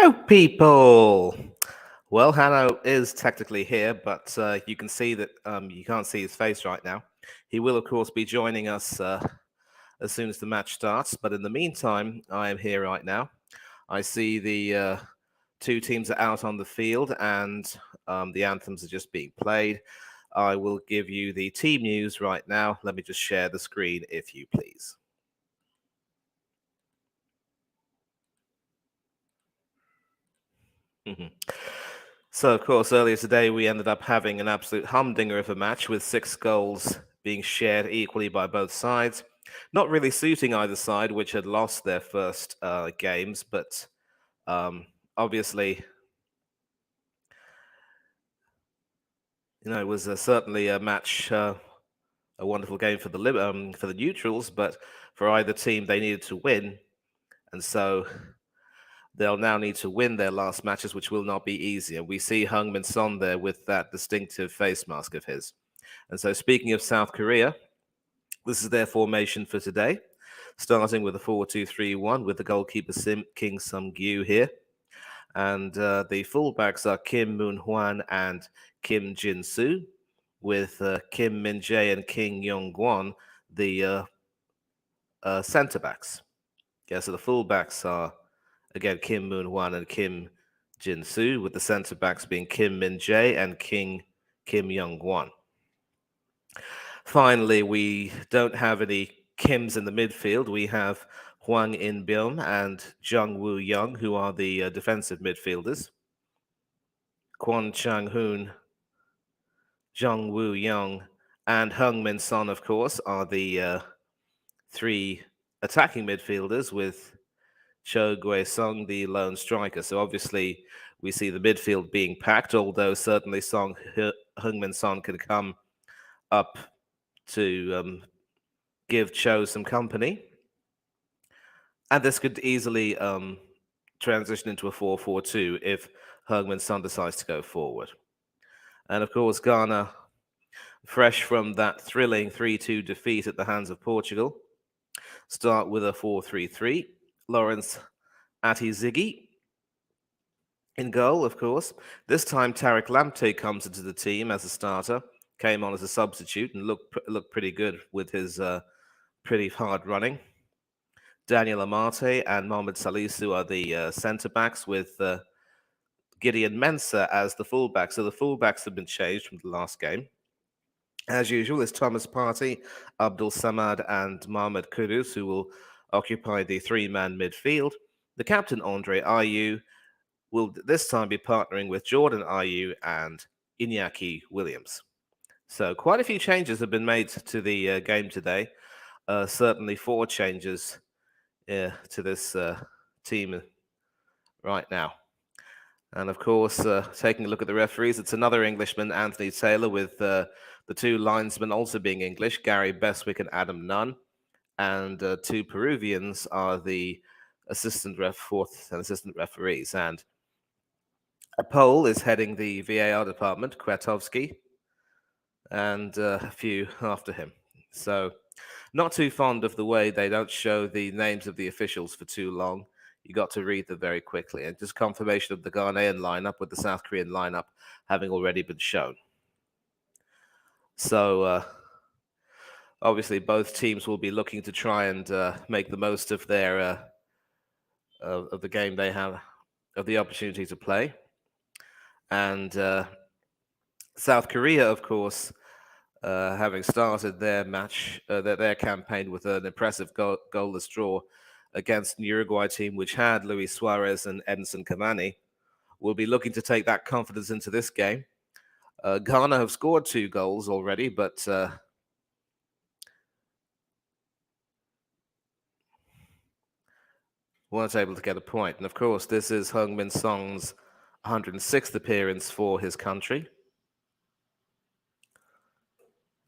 Hello, people. Well, Hanno is technically here, but you can see that you can't see his face right now. He will, of course, be joining us as soon as the match starts. But in the meantime, I am here right now. I see the two teams are out on the field, and the anthems are just being played. I will give you the team news right now. Let me just share the screen, if you please. So, of course, earlier today we ended up having an absolute humdinger of a match with 6 goals being shared equally by both sides. Not really suiting either side, which had lost their first games, but obviously, it was certainly a match, a wonderful game for the neutrals, but for either team, they needed to win, and so they'll now need to win their last matches, which will not be easy. And we see Heung-min Son there with that distinctive face mask of his. And so, speaking of South Korea, this is their formation for today, starting with a 4-2-3-1 with the goalkeeper Kim Sung-gyu here. And the fullbacks are Kim Moon-hwan and Kim Jin-soo, with Kim Min-jae and Kim Young-gwon, the centre backs. Yeah, so the fullbacks are, again, Kim Moon-hwan and Kim Jin-soo, with the centre backs being Kim Min-jae and Kim Young-gwon. Finally, we don't have any Kims in the midfield. We have Hwang In-byum and Jung Woo-young, who are the defensive midfielders. Kwon Chang-hoon, Jung Woo-young, and Heung-min Son, of course, are the 3 attacking midfielders, with Cho Gui-sung, the lone striker. So obviously, we see the midfield being packed, although certainly Heung-min Son can come up to give Cho some company. And this could easily transition into a 4-4-2 if Heung-min Son decides to go forward. And of course, Ghana, fresh from that thrilling 3-2 defeat at the hands of Portugal, start with a 4-3-3. Lawrence Atizigi in goal, of course. This time, Tariq Lamptey comes into the team as a starter, came on as a substitute, and looked pretty good with his pretty hard running. Daniel Amate and Mohamed Salisu are the centre backs, with Gideon Mensah as the fullback. So the fullbacks have been changed from the last game. As usual, it's Thomas Partey, Abdul Samad, and Mohamed Kudus who will occupy the 3-man midfield. The captain, Andre Ayew, will this time be partnering with Jordan Ayew and Iñaki Williams. So quite a few changes have been made to the game today. Certainly 4 changes to this team right now. And of course, taking a look at the referees, it's another Englishman, Anthony Taylor, with the 2 linesmen also being English, Gary Beswick and Adam Nunn. And 2 Peruvians are the fourth and assistant referees. And a Pole is heading the VAR department, Kwiatkowski, and a few after him. So not too fond of the way they don't show the names of the officials for too long. You got to read them very quickly. And just confirmation of the Ghanaian lineup with the South Korean lineup having already been shown. So obviously both teams will be looking to try and make the most of their of the game they have, of the opportunity to play. And South Korea, of course, having started their match, their campaign with an impressive goalless draw against an Uruguay team which had Luis Suarez and Edinson Cavani, will be looking to take that confidence into this game. Ghana have scored 2 goals already, but weren't able to get a point. And of course, this is Heung-min Son's 106th appearance for his country.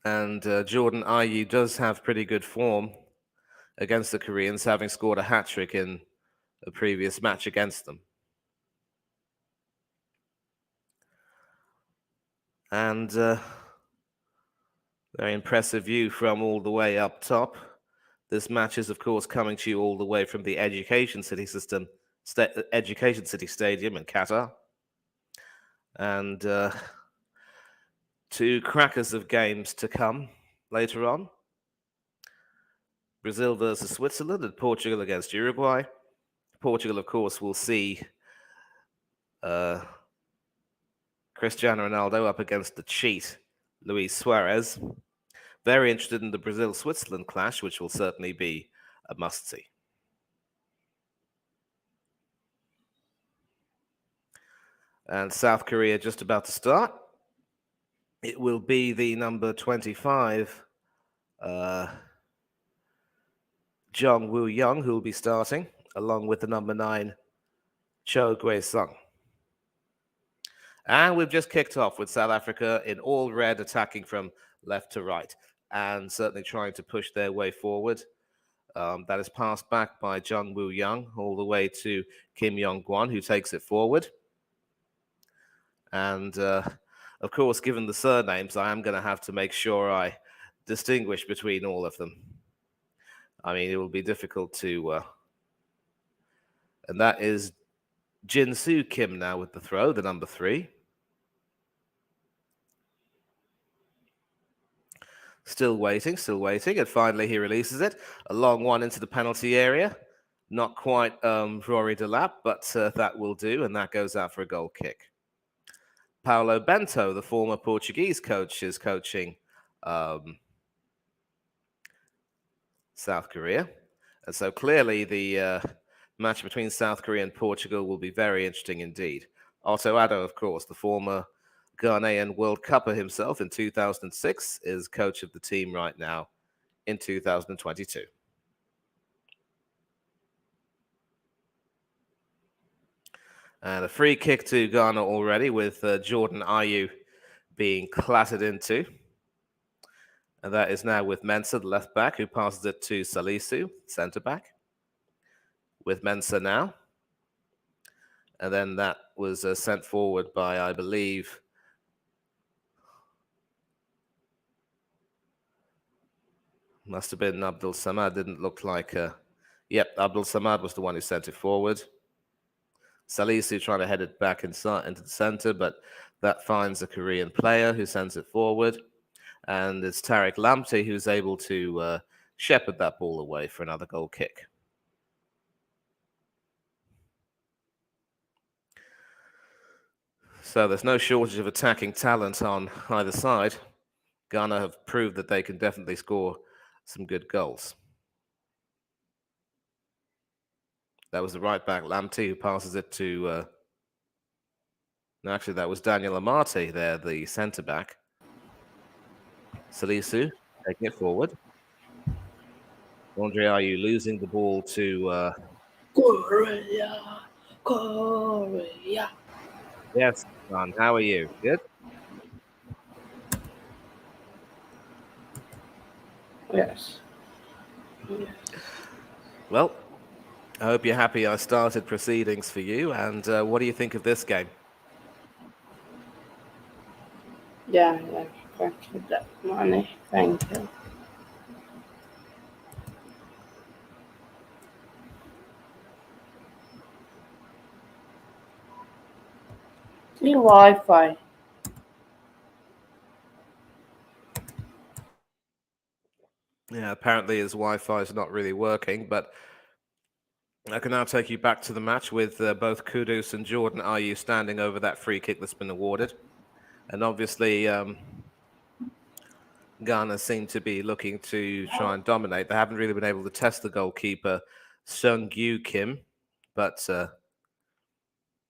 And Jordan Ayew does have pretty good form against the Koreans, having scored a hat-trick in a previous match against them. And very impressive view from all the way up top. This match is, of course, coming to you all the way from the Education City System Education City Stadium in Qatar. And two crackers of games to come later on. Brazil versus Switzerland and Portugal against Uruguay. Portugal, of course, will see Cristiano Ronaldo up against the cheat, Luis Suarez. Very interested in the Brazil-Switzerland clash, which will certainly be a must-see. And South Korea just about to start. It will be the number 25, Jong Woo-young, who will be starting, along with the number 9, Cho Gui-sung. And we've just kicked off with South Africa in all red, attacking from left to right, and certainly trying to push their way forward. That is passed back by Jung Woo-young all the way to Kim Yong-gwon, who takes it forward. And, of course, given the surnames, I am going to have to make sure I distinguish between all of them. I mean, it will be difficult to... and that is Jin-soo Kim now with the throw, the number 3. Still waiting, and finally he releases it. A long one into the penalty area. Not quite Rory Delap, but that will do, and that goes out for a goal kick. Paulo Bento, the former Portuguese coach, is coaching South Korea. And so clearly the match between South Korea and Portugal will be very interesting indeed. Otto Addo, of course, the former Ghanaian World Cupper himself in 2006, is coach of the team right now in 2022. And a free kick to Ghana already, with Jordan Ayew being clattered into. And that is now with Mensah, the left back, who passes it to Salisu, centre back. With Mensah now. And then that was sent forward by, I believe, must have been Abdul Samad. Didn't look like... yep, Abdul Samad was the one who sent it forward. Salisu trying to head it back inside into the center, but that finds a Korean player who sends it forward. And it's Tariq Lamptey who's able to shepherd that ball away for another goal kick. So there's no shortage of attacking talent on either side. Ghana have proved that they can definitely score some good goals. That was the right back, Lamptey, who passes it to... no, actually, that was Daniel Amate there, the centre back. Salisu taking it forward. Andre, are you losing the ball to... Korea. Yes, John, how are you? Good? Yes. Well, I hope you're happy I started proceedings for you. And what do you think of this game? Yeah, thank you that money. Thank you. The Wi-Fi. Yeah, apparently his Wi-Fi is not really working, but I can now take you back to the match with both Kudus and Jordan Ayew standing over that free kick that's been awarded. And obviously, Ghana seem to be looking to try and dominate. They haven't really been able to test the goalkeeper, Seung-gyu Kim, but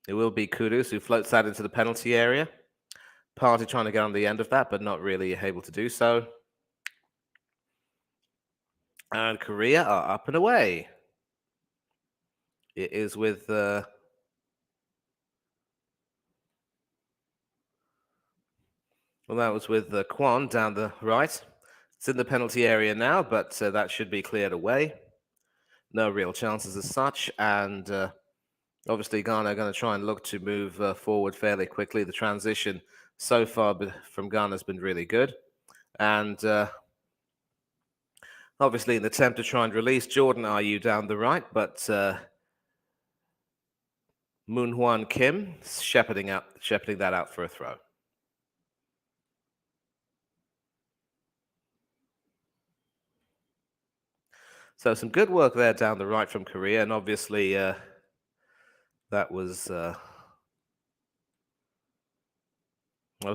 it will be Kudus who floats that into the penalty area. Party trying to get on the end of that, but not really able to do so. And Korea are up and away. It is with... well, that was with Kwon down the right. It's in the penalty area now, but that should be cleared away. No real chances as such, and obviously Ghana are going to try and look to move forward fairly quickly. The transition so far from Ghana has been really good, and obviously an attempt to try and release Jordan Ayew down the right, but Moon-Hwan Kim shepherding that out for a throw. So some good work there down the right from Korea, and obviously that was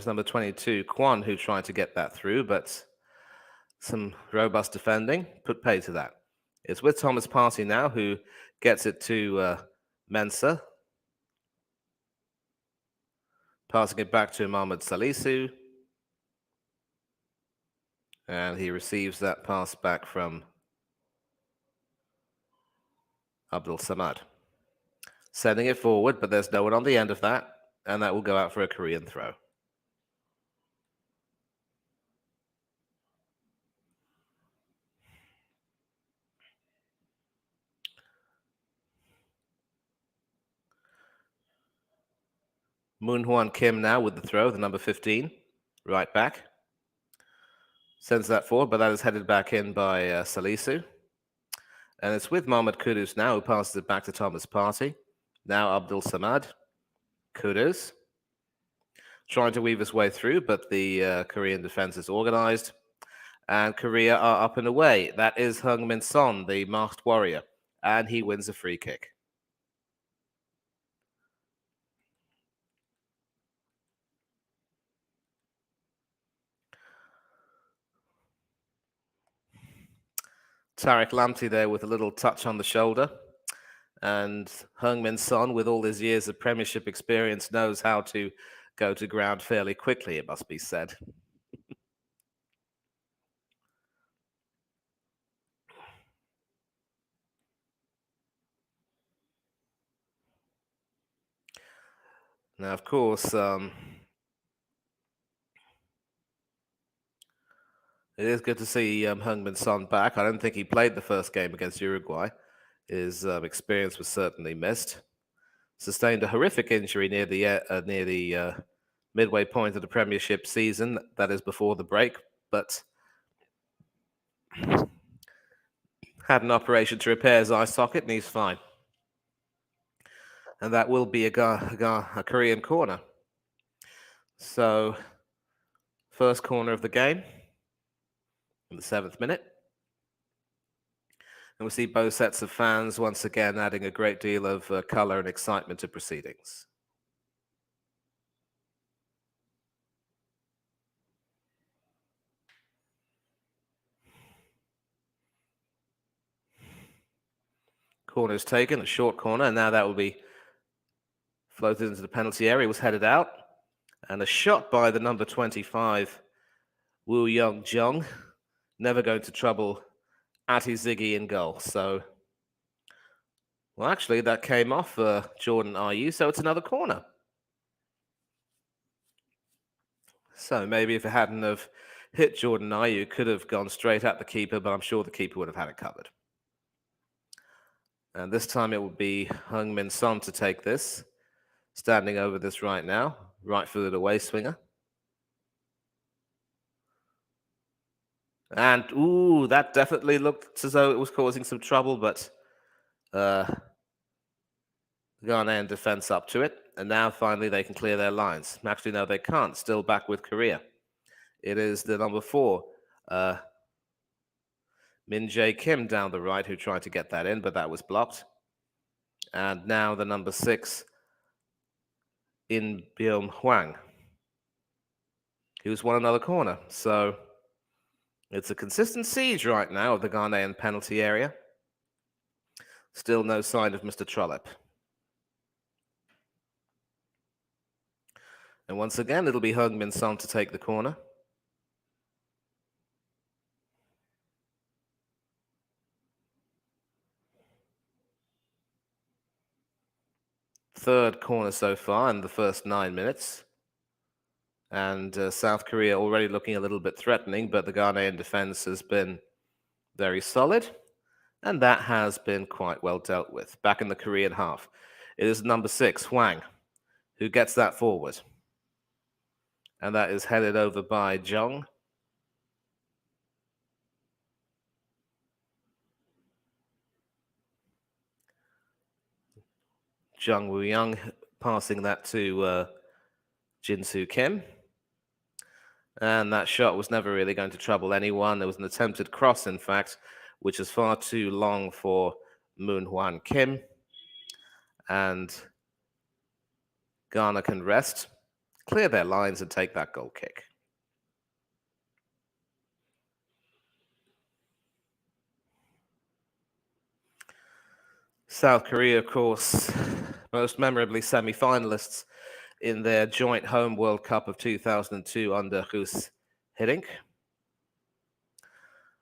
number 22, Kwon, who tried to get that through, but some robust defending put pay to that. It's with Thomas Partey now, who gets it to Mensah, passing it back to Mohamed Salisu, and he receives that pass back from Abdul Samad. Sending it forward, but there's no one on the end of that, and that will go out for a Korean throw. Moon-Hwan Kim now with the throw, the number 15, right back. Sends that forward, but that is headed back in by Salisu. And it's with Mohamed Kudus now, who passes it back to Thomas Partey. Now Abdul Samad. Kudus. Trying to weave his way through, but the Korean defense is organized. And Korea are up and away. That is Heung-min Son, the masked warrior. And he wins a free kick. Tariq Lamptey there with a little touch on the shoulder. And Heung-min Son, with all his years of Premiership experience, knows how to go to ground fairly quickly, it must be said. Now, of course, it is good to see Heung-min Son back. I don't think he played the first game against Uruguay. His experience was certainly missed. Sustained a horrific injury near the midway point of the Premiership season, that is before the break, but had an operation to repair his eye socket, and he's fine. And that will be a Korean corner. So, first corner of the game in the 7th minute. And we see both sets of fans once again adding a great deal of colour and excitement to proceedings. Corner is taken, a short corner, and now that will be floated into the penalty area, was headed out. And a shot by the number 25, Woo Young Jung, never going to trouble Ati Ziggy in goal. So, well, actually, that came off Jordan Ayew, so it's another corner. So maybe if it hadn't have hit Jordan Ayew, could have gone straight at the keeper, but I'm sure the keeper would have had it covered. And this time it would be Heung-min Son to take this, standing over this right now, right-footed away swinger. And, ooh, that definitely looked as though it was causing some trouble, but Ghanaian defense up to it. And now finally they can clear their lines. Actually, no, they can't. Still back with Korea. It is the number 4, Min Jae Kim down the right, who tried to get that in, but that was blocked. And now the number 6, In Byum Hwang, who's won another corner. So it's a consistent siege right now of the Ghanaian penalty area. Still no sign of Mr. Trollope. And once again, it'll be Heung-min Son to take the corner. Third corner so far in the first 9 minutes. And South Korea already looking a little bit threatening, but the Ghanaian defense has been very solid. And that has been quite well dealt with. Back in the Korean half. It is number 6, Hwang, who gets that forward. And that is headed over by Jung. Jung Woo-young passing that to Jin-Soo Kim. And that shot was never really going to trouble anyone. There was an attempted cross, in fact, which is far too long for Moon Hwan Kim. And Ghana can rest, clear their lines, and take that goal kick. South Korea, of course, most memorably semi-finalists in their joint home World Cup of 2002 under Guus Hiddink.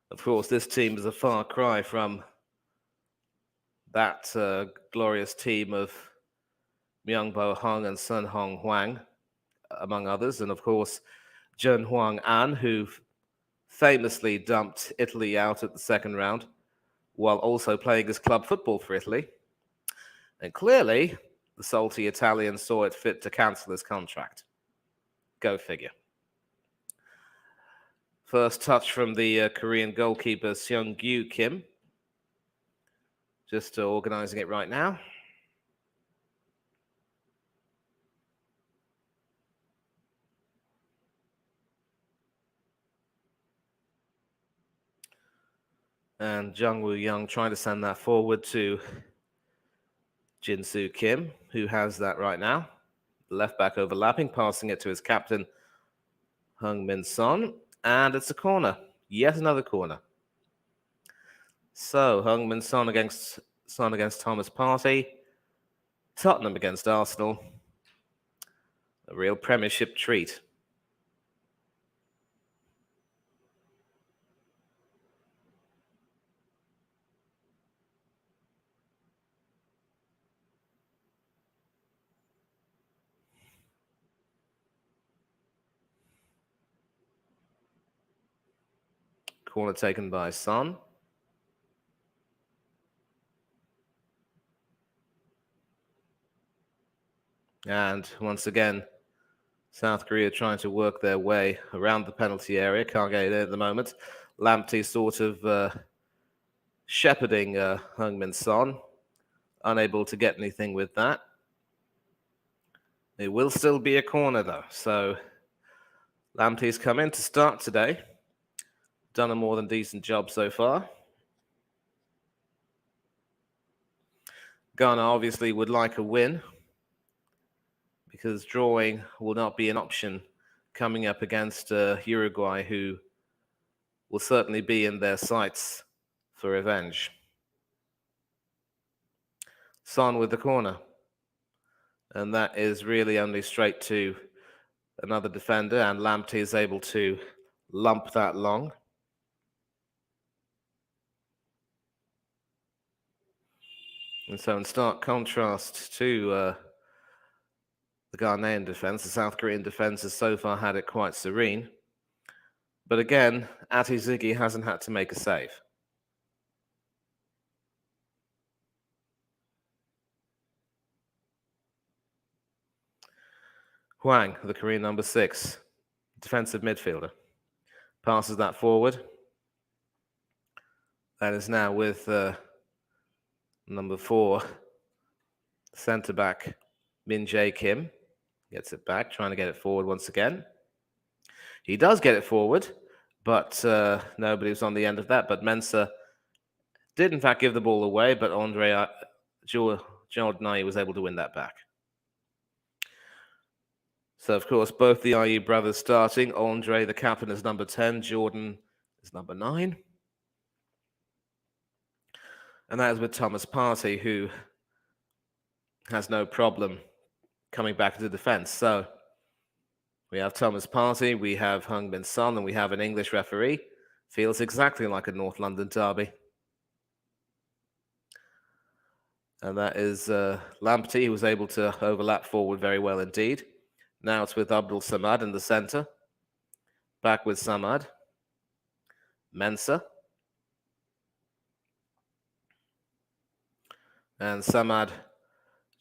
Of course, this team is a far cry from that glorious team of Myung-Bo Hung and Sun Hong Hwang, among others, and of course, Jun Hwang An, who famously dumped Italy out at the second round, while also playing his club football for Italy. And clearly, the salty Italian saw it fit to cancel his contract. Go figure. First touch from the Korean goalkeeper Seung-gyu Kim. Just organizing it right now. And Jung Woo-young trying to send that forward to Jin-Soo Kim, who has that right now. Left back overlapping, passing it to his captain, Heung-min Son. And it's a corner. Yet another corner. So, Heung-min Son against Thomas Partey. Tottenham against Arsenal. A real Premiership treat. Corner taken by Son. And once again, South Korea trying to work their way around the penalty area. Can't get it in at the moment. Lamptey sort of shepherding Heung-min Son. Unable to get anything with that. It will still be a corner, though. So Lamptey's come in to start today. Done a more than decent job so far. Ghana obviously would like a win, because drawing will not be an option coming up against Uruguay, who will certainly be in their sights for revenge. Son with the corner. And that is really only straight to another defender, and Lamptey is able to lump that long. And so in stark contrast to the Ghanaian defense, the South Korean defense has so far had it quite serene. But again, Ati Ziggy hasn't had to make a save. Hwang, the Korean number 6, defensive midfielder, passes that forward. That is now with number 4, centre-back Min Jae Kim. Gets it back, trying to get it forward once again. He does get it forward, but nobody was on the end of that. But Mensah did, in fact, give the ball away, but Andre Jordan was able to win that back. So, of course, both the Ayew brothers starting. Andre, the captain, is number 10. Jordan is number 9. And that is with Thomas Partey, who has no problem coming back into defense. So we have Thomas Partey, we have Heung-min Son, and we have an English referee. Feels exactly like a North London derby. And that is Lamptey, who was able to overlap forward very well indeed. Now it's with Abdul Samad in the center. Back with Samad. Mensah. And Samad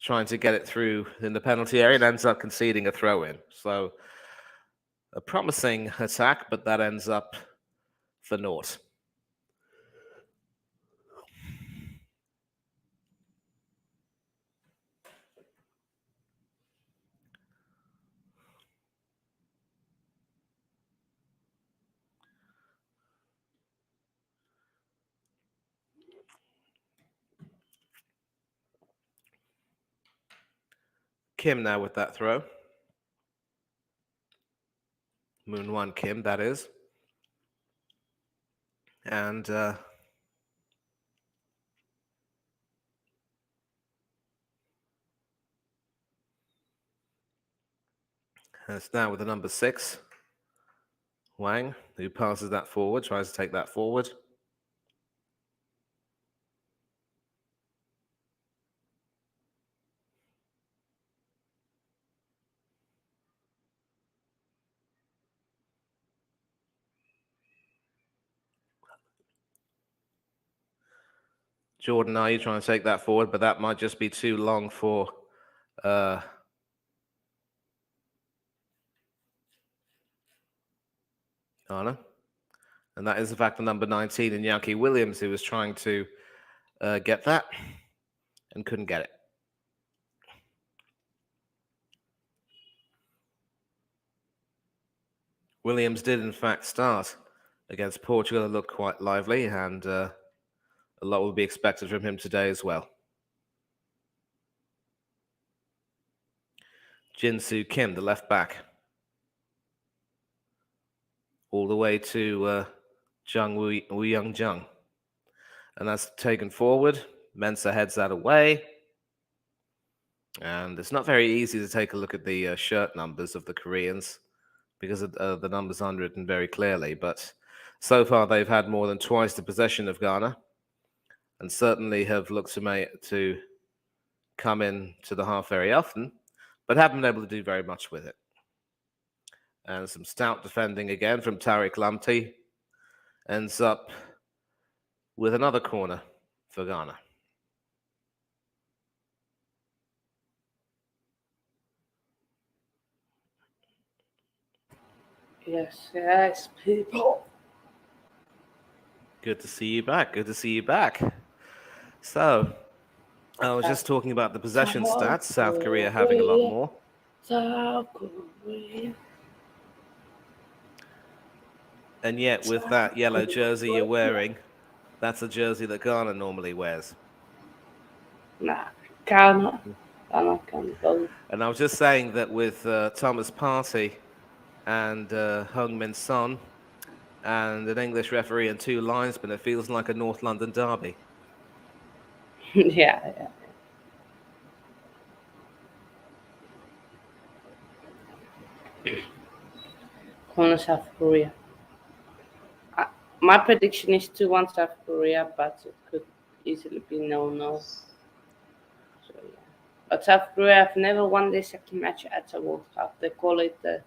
trying to get it through in the penalty area and ends up conceding a throw-in. So a promising attack, but that ends up for naught. Kim now with that throw. Moon 1 Kim, that is. And it's now with the number 6, Wang, who passes that forward, tries to take that forward. Jordan, are you trying to take that forward? But that might just be too long for Ghana. And that is, in fact, the number 19 in Yankee Williams, who was trying to get that and couldn't get it. Williams did, in fact, start against Portugal. It looked quite lively, and a lot will be expected from him today as well. Jin-Soo Kim, the left back, all the way to Jung Woo-young Jung. And that's taken forward. Mensah heads that away. And it's not very easy to take a look at the shirt numbers of the Koreans because the numbers aren't written very clearly. But so far, they've had more than twice the possession of Ghana and certainly have looked to come in to the half very often, but haven't been able to do very much with it. And some stout defending again from Tariq Lamptey ends up with another corner for Ghana. Yes, people. Good to see you back. Good to see you back. So, I was just talking about the possession stats. South Korea having a lot more. South Korea. And yet, with that yellow jersey you're wearing, that's a jersey that Ghana normally wears. Nah, Ghana can go. And I was just saying that with Thomas Partey and Heung-min Son and an English referee and 2 linesmen, it feels like a North London derby. Yeah. Corner South Korea. My prediction is 2-1 South Korea, but it could easily be no. So, yeah. But South Korea have never won their second match at a World Cup. They call it the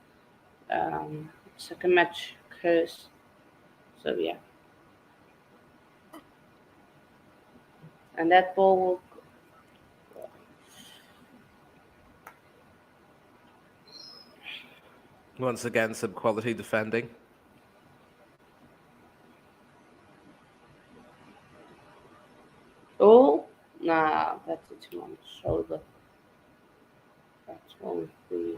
second match curse. So yeah. And that ball will Once again, some quality defending. Oh, nah, that's too much shoulder. That won't be.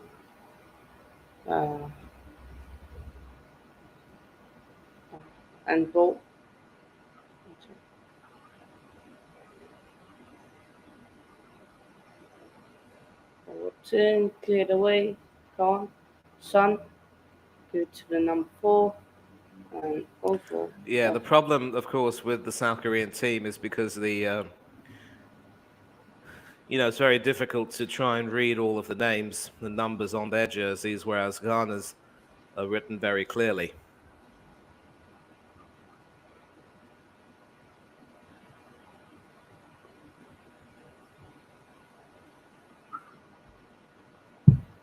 And ball. Turn, cleared away, gone. Son, good to the number 4. And also. Yeah, the problem, of course, with the South Korean team is because the it's very difficult to try and read all of the names, the numbers on their jerseys, whereas Ghana's are written very clearly.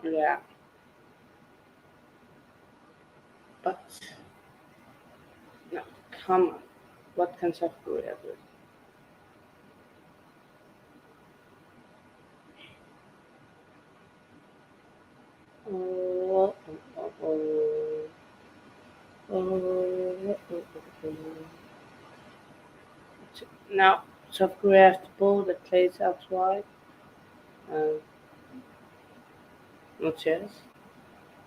Yeah. But no, come on. What can South Korea do? Now, South Korea has the ball that plays out wide. Not yet.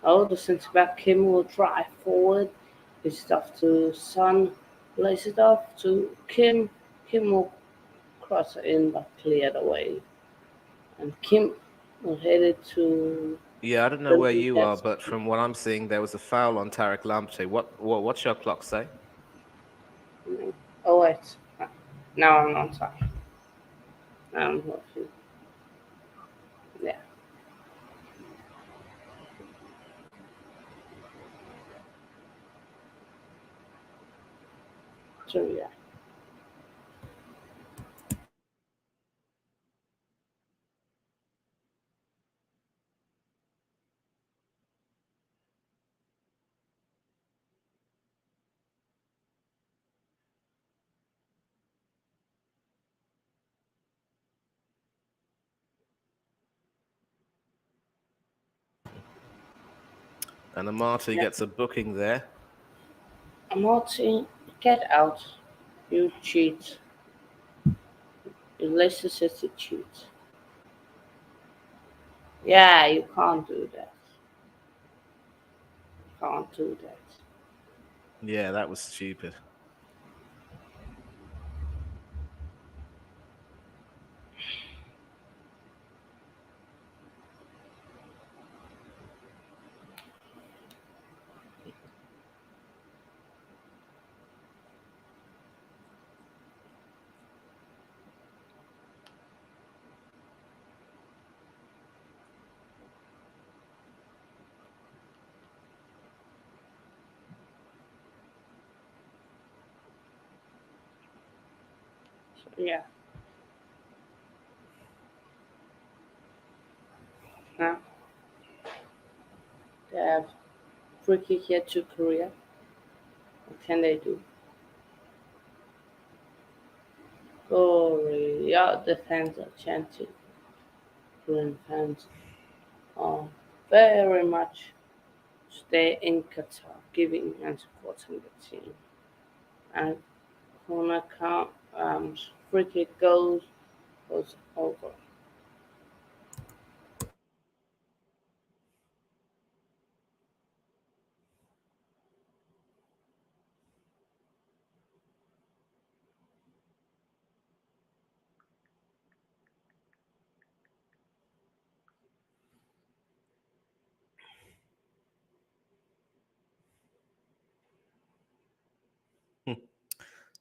Oh, the centre back Kim will drive forward. It's off to Son. Plays it off to Kim. Kim will cross it in but cleared away. And Kim We're headed to Yeah, I don't know the where you are, weekends. but from what I'm seeing, there was a foul on Tarek Lamptey. What's your clock say? Oh wait, now I'm on time. I'm working. Yeah. So yeah. And Amati Yeah. gets a booking there. Martin, get out. You cheat. You Leicester City cheat. Yeah, you can't do that. Can't do that. Yeah, that was stupid. So, yeah. Now they have free kick here to Korea. What can they do? Korea defense are chanting. Korean fans are very much stay in Qatar, giving and supporting the team. And corner count, free kick goes over.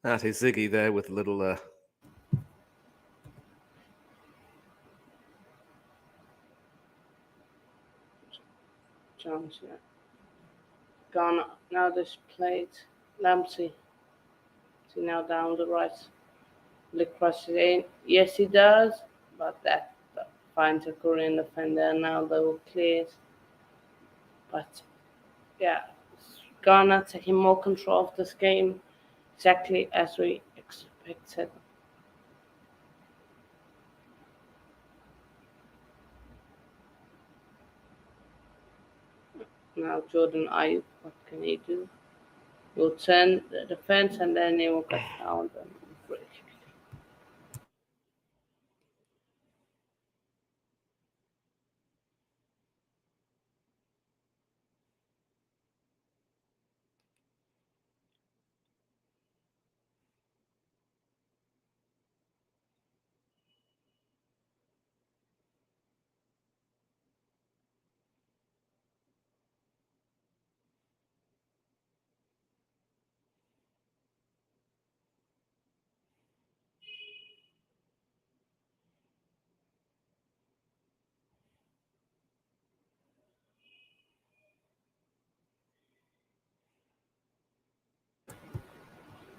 That is Ziggy there with a little Chance, yeah. Ghana now displayed. Lampsey, see now down the right. Look crosses in. Yes, he does, but that finds a Korean defender. Now they will clear it. But yeah, Ghana taking more control of this game, exactly as we expected. Now Jordan Ayuk, what can he do? He'll turn the defense and then he will get fouled and break.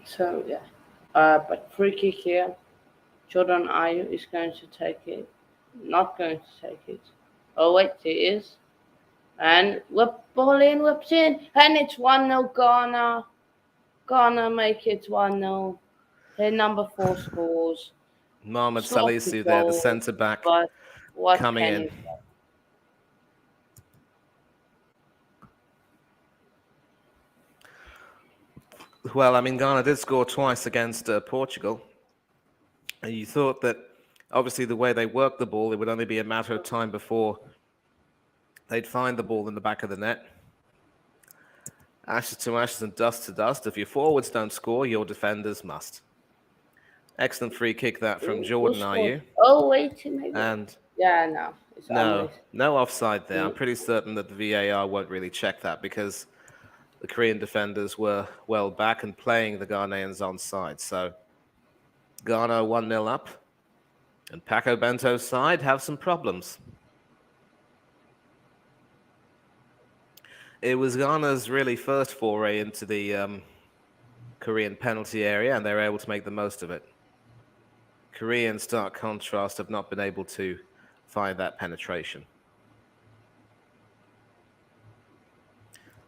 So yeah, but free kick here. Jordan Ayew is going to take it. Not going to take it. Oh wait, he is. And whips in, and it's 1-0 Ghana. Ghana make it 1-0. Their number 4 scores. Mohamed Sloppy Salisu there, the goal, centre back, but what coming can in. you say? Well, I mean, Ghana did score twice against Portugal. And you thought that obviously the way they worked the ball, it would only be a matter of time before they'd find the ball in the back of the net. Ashes to ashes and dust to dust. If your forwards don't score, your defenders must. Excellent free kick that from Who Jordan scored? Ayew. Oh, wait, maybe. And Yeah, no. It's No, unless. no offside there. I'm Mm, pretty certain that the VAR won't really check that because the Korean defenders were well back and playing the Ghanaians onside. So Ghana 1-0 up, and Paco Bento's side have some problems. It was Ghana's really first foray into the Korean penalty area, and they were able to make the most of it. Korea, in stark contrast, have not been able to find that penetration.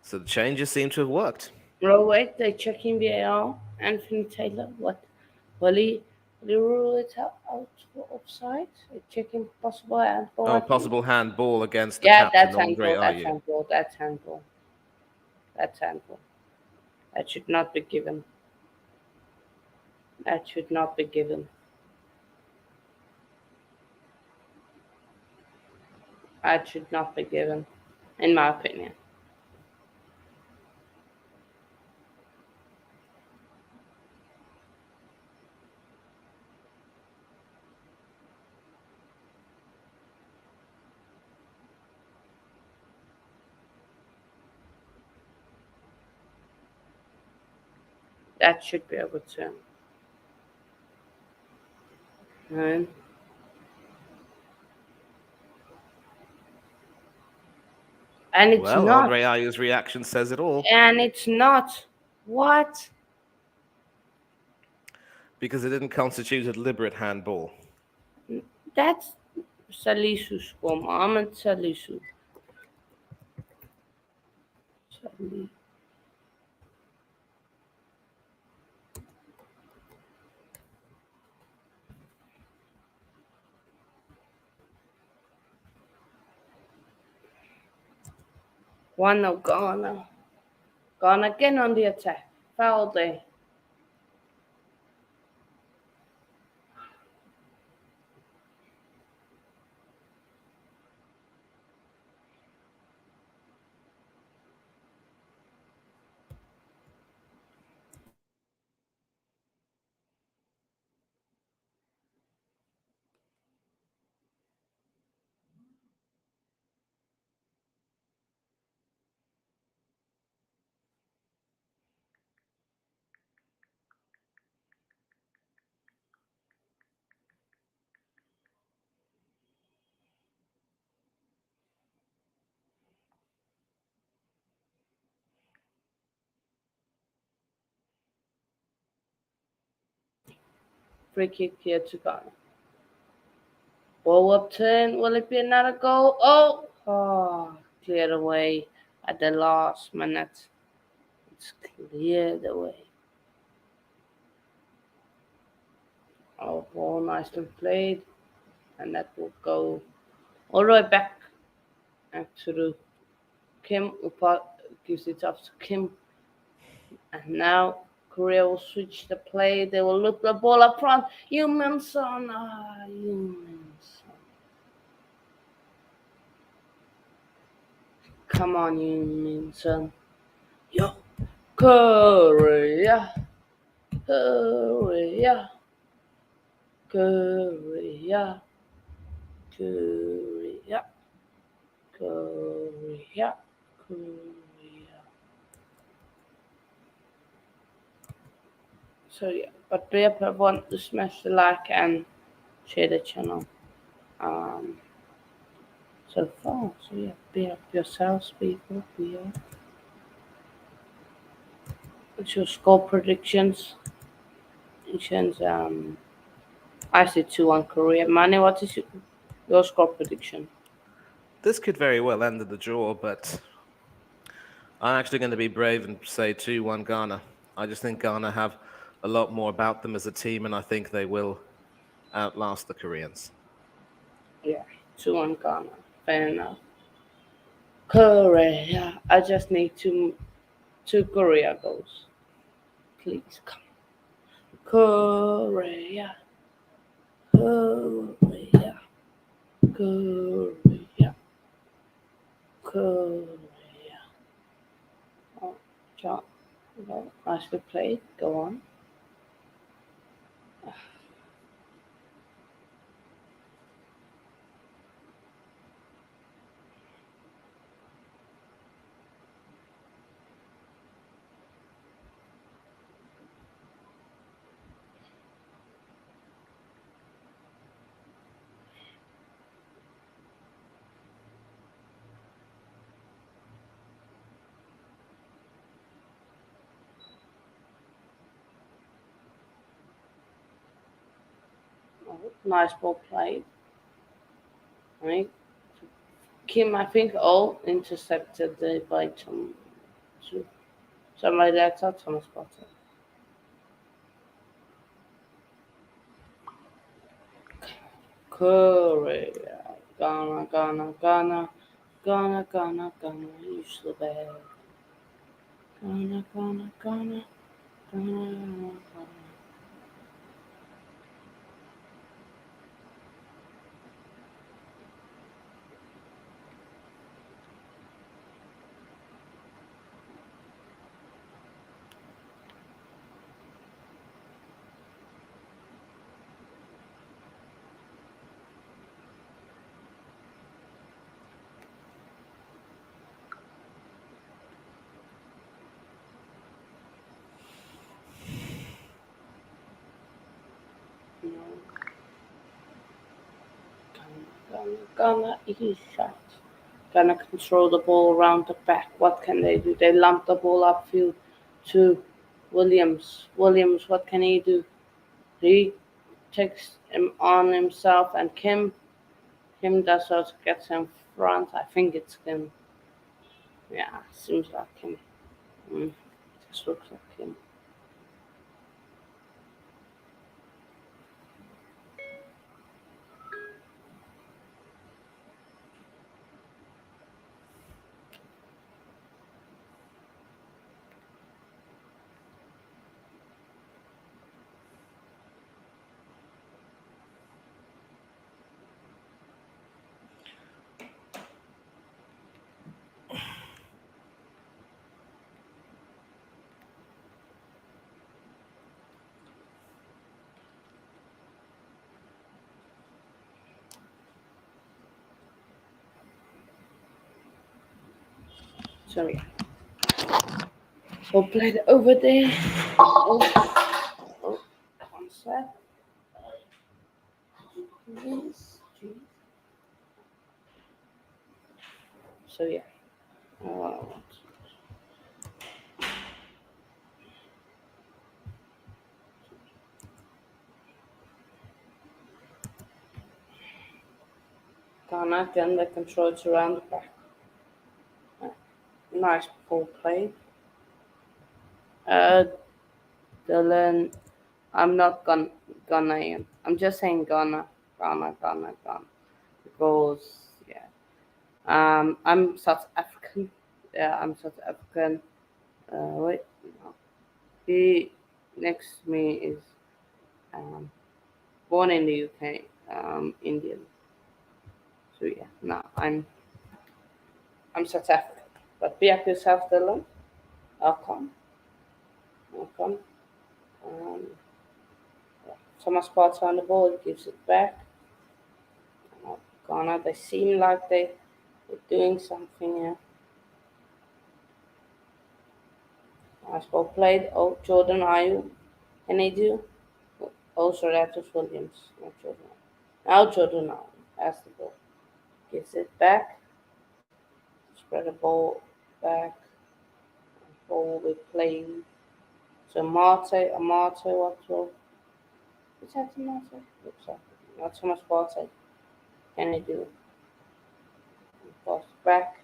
So the changes seem to have worked. No, wait, they're checking VAR. Anthony Taylor, what? Will he rule it out for offside? They're checking possible handball, Oh, I think. possible handball against the Yeah, captain, that's Andre handball. That's Ayew. handball. That's handball. That's handball. That should not be given. That should not be given. That should not be given, in my opinion. That should be overturned. And, and it's Well, not. Andre Ayew's reaction says it all And it's not. What? because it didn't constitute a deliberate handball. That's Salisu score, Mohammed Salisu. Salisu. One of Ghana. Ghana again on the attack. Foul there. Free kick here to Ghana. Ball upturn. Will it be another goal? Oh, cleared away at the last minute. It's cleared away. Oh, ball nicely played. And that will go all the way back to the Kim. Upa gives it off to Kim. And now Korea will switch the play. They will look the ball up front. Humanson. Humanson. Come on, Humanson. Yo, Korea. Korea. Korea. Korea. Korea. Korea. So yeah, but be up everyone to smash the like and share the channel. Um, so far, so yeah, be up yourselves, people. Be up. What's your score predictions? Predictions. I see 2-1 Korea. Manny, what is your score prediction? This could very well end in the draw, but I'm actually going to be brave and say 2-1 Ghana. I just think Ghana have a lot more about them as a team, and I think they will outlast the Koreans. Yeah, 2-1 Ghana. Fair enough. Korea. I just need two Korea goals. Please come. Korea. Korea. Korea. Korea. Oh, John. Well, nicely played. Go on. Oh, nice ball played. Right. Kim, I think all intercepted by Tom. Somebody like that, Thomas Potter. Korea. Ghana, Ghana, Ghana. Ghana, Ghana, Ghana. You so bad. Ghana, Ghana, Ghana. Ghana, Ghana. No. Ghana, Ghana, easy shot. Ghana control the ball around the back. What can they do? They lump the ball upfield to Williams. Williams, what can he do? He takes him on himself, and Kim does also gets in front. I think it's Kim. Yeah, seems like Kim. Mm, this looks like Kim. So yeah, we'll play it over there. Oh, one sec. Please. So yeah. Uh, Ghana then the controls around the back. Nice ball play. Uh, Dylan, I'm not Ghanaian. I'm just saying Ghana. Because yeah, I'm South African. Yeah, I'm South African. Wait, no. He next to me is um, born in the UK. Indian. So yeah, no, I'm South African. But be up yourself, Dylan. Welcome, welcome. Um, Thomas Partey on the ball, gives it back. Ghana, they seem like they're doing something here. Nice ball played. Oh, Jordan Ayew. Can he do? Oh, sorry, that was Williams, not Jordan. Now Jordan Ayew has the ball. Gives it back. Spread the ball back. Ball will be playing. So Marte, what will? Is that Marte? Looks like it. Not Thomas Partey. Can he do? Pass back.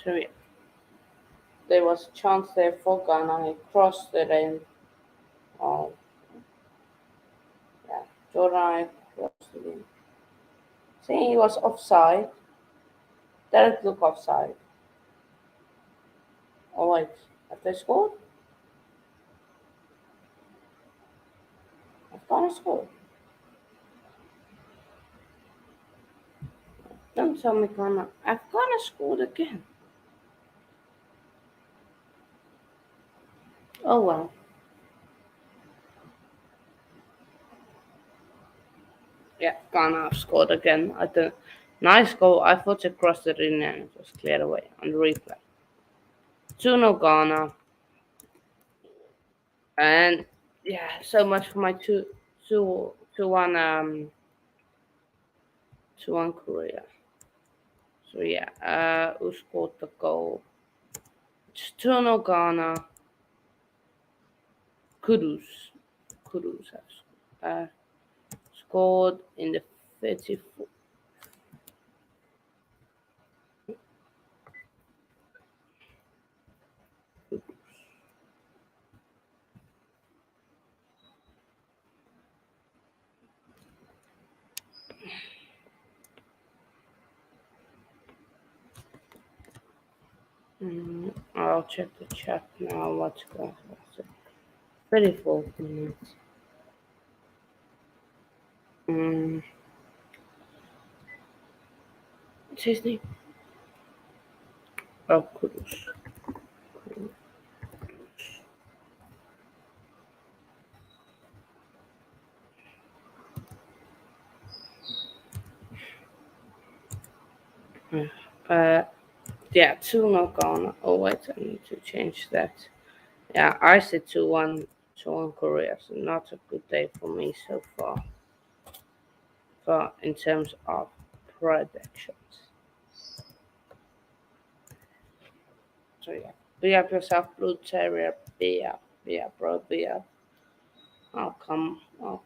So yeah, there was a chance there for Ghana. He crossed it in. Oh, yeah. Jordan crossed it in. Saying he was offside. Direct look offside. Oh wait, have they scored? Have Ghana scored? Don't tell me Ghana. Have Ghana scored again? Oh well. Yeah, Ghana have scored again. I don't. Nice goal. I thought it crossed it in and it was cleared away on the replay. 2-0 Ghana. And yeah, so much for my 1 2-1 Korea. So yeah, who scored the goal? It's 2-0 Ghana. Kudus. Kudus has scored in the 34th. I'll check the chat now. What's going on? 34th minute. Mm, what's his name? Oh, Kudus. Uh, yeah, 2-0 Ghana. Oh, wait, I need to change that. Yeah, I said 2-1, 2-1 Korea, so not a good day for me so far. But in terms of predictions. So yeah, be up yourself, Blue Terrier. Be up, bro. Be up. I'll come up.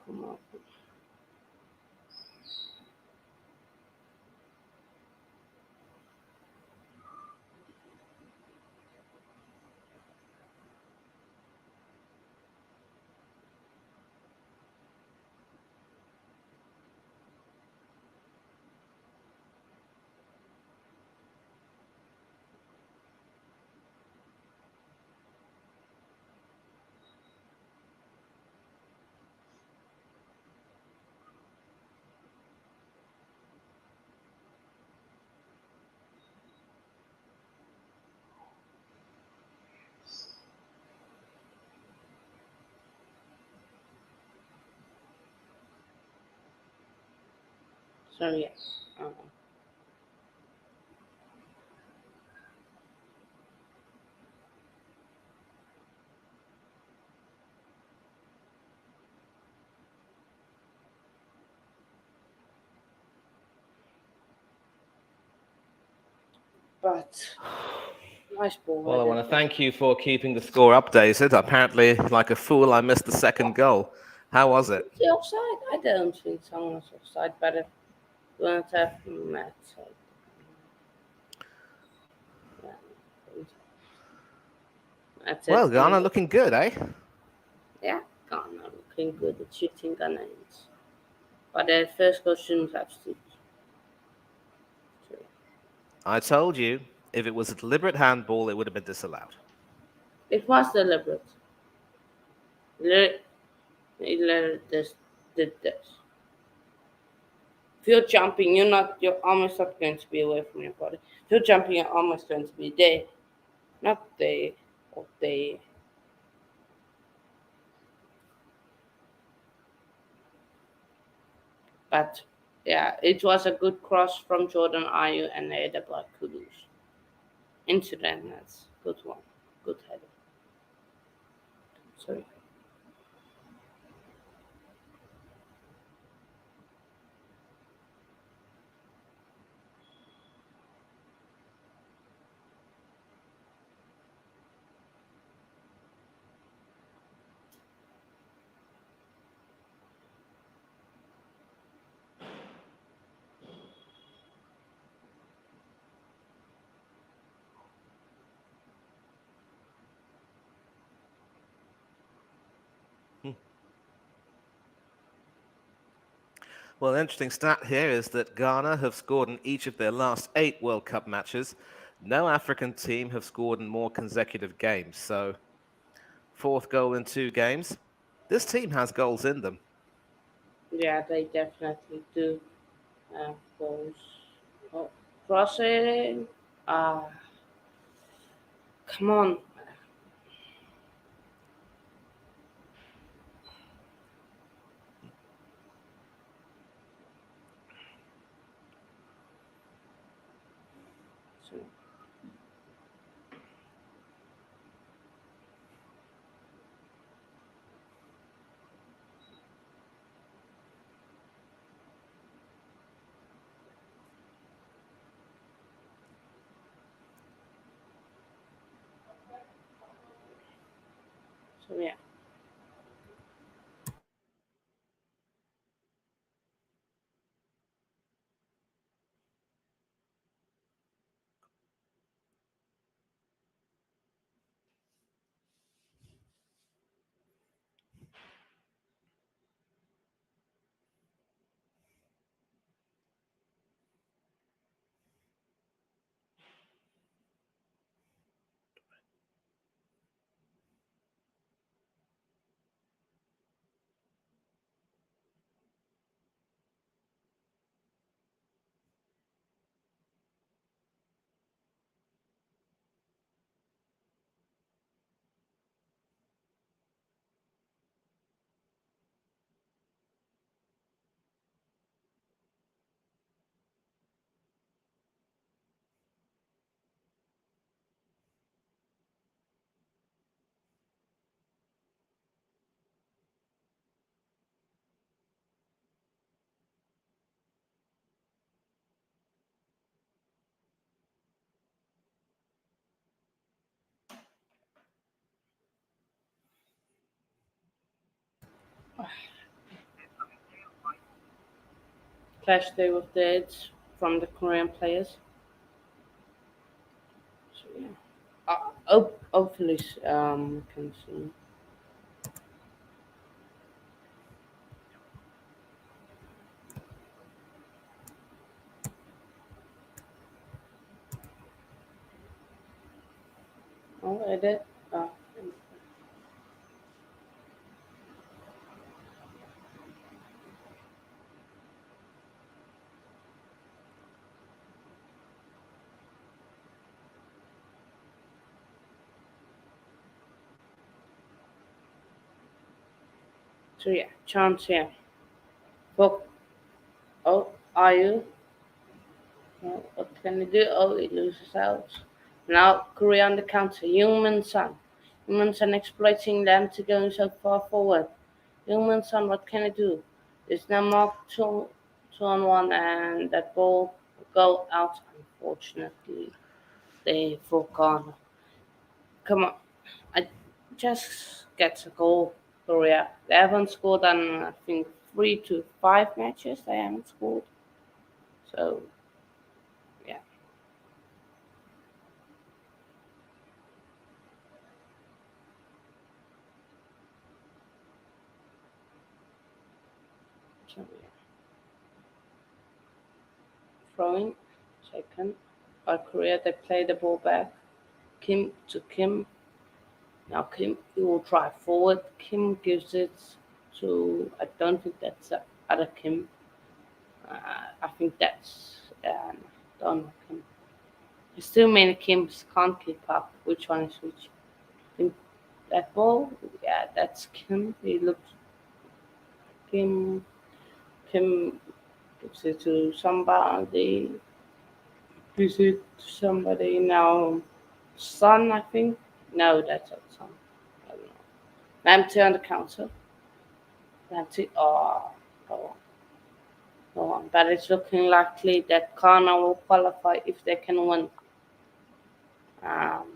So yeah, but nice ball Well, I headed. want to thank you for keeping the score updated. Apparently, like a fool, I missed the second goal. How was it? The offside? I don't think someone was offside, but it won't have met. So yeah, that's it. Well, Ghana looking good, eh? Yeah, Ghana looking good at shooting Ghanaians. But the first goal shouldn't have stood. So, I told you, if it was a deliberate handball, it would have been disallowed. it was deliberate. Let this did this. If you're jumping, your arm is not going to be away from your body. If you're jumping, your arm is going to be there, not there or there. But yeah, it was a good cross from Jordan Ayew and a header by Kudus into the net. Good one, good header. Sorry. Hmm. Well, an interesting stat here is that Ghana have scored in each of their last 8 World Cup matches. No African team have scored in more consecutive games. So, fourth goal in 2 games. This team has goals in them. Yeah, they definitely do. Goals. Oh, crossing. Ah, come on. So yeah. Clash Day with the Edge from the Korean players. So yeah. Hopefully, we can see. Oh, I did. Uh, so yeah, chance here. Book. Oh, are you? Well, what can he do? Oh, he loses out. Now Korea on the counter. Human Sun. Human Sun exploiting them to going so far forward. Human Sun, what can he do? There's now mark two on one, and that ball will go out. Unfortunately, they for Ghana. Come on, I just get a goal. Korea. They haven't scored on I think 3 to 5 matches. They haven't scored. So yeah. So yeah. Throwing. Second. By Korea, they play the ball back. Kim to Kim. Now Kim, he will drive forward. Kim gives it to. I don't think that's other Kim. I think that's don't know Kim. There's too many Kims. Can't keep up. Which one is which? I think that ball. Yeah, that's Kim. He looks Kim. Kim gives it to somebody. Gives it to somebody now. Son, I think. No, that's not Son. I don't know. Empty on the counter. Empty. Oh, go on. Go on. But it's looking likely that Ghana will qualify if they can win. Um,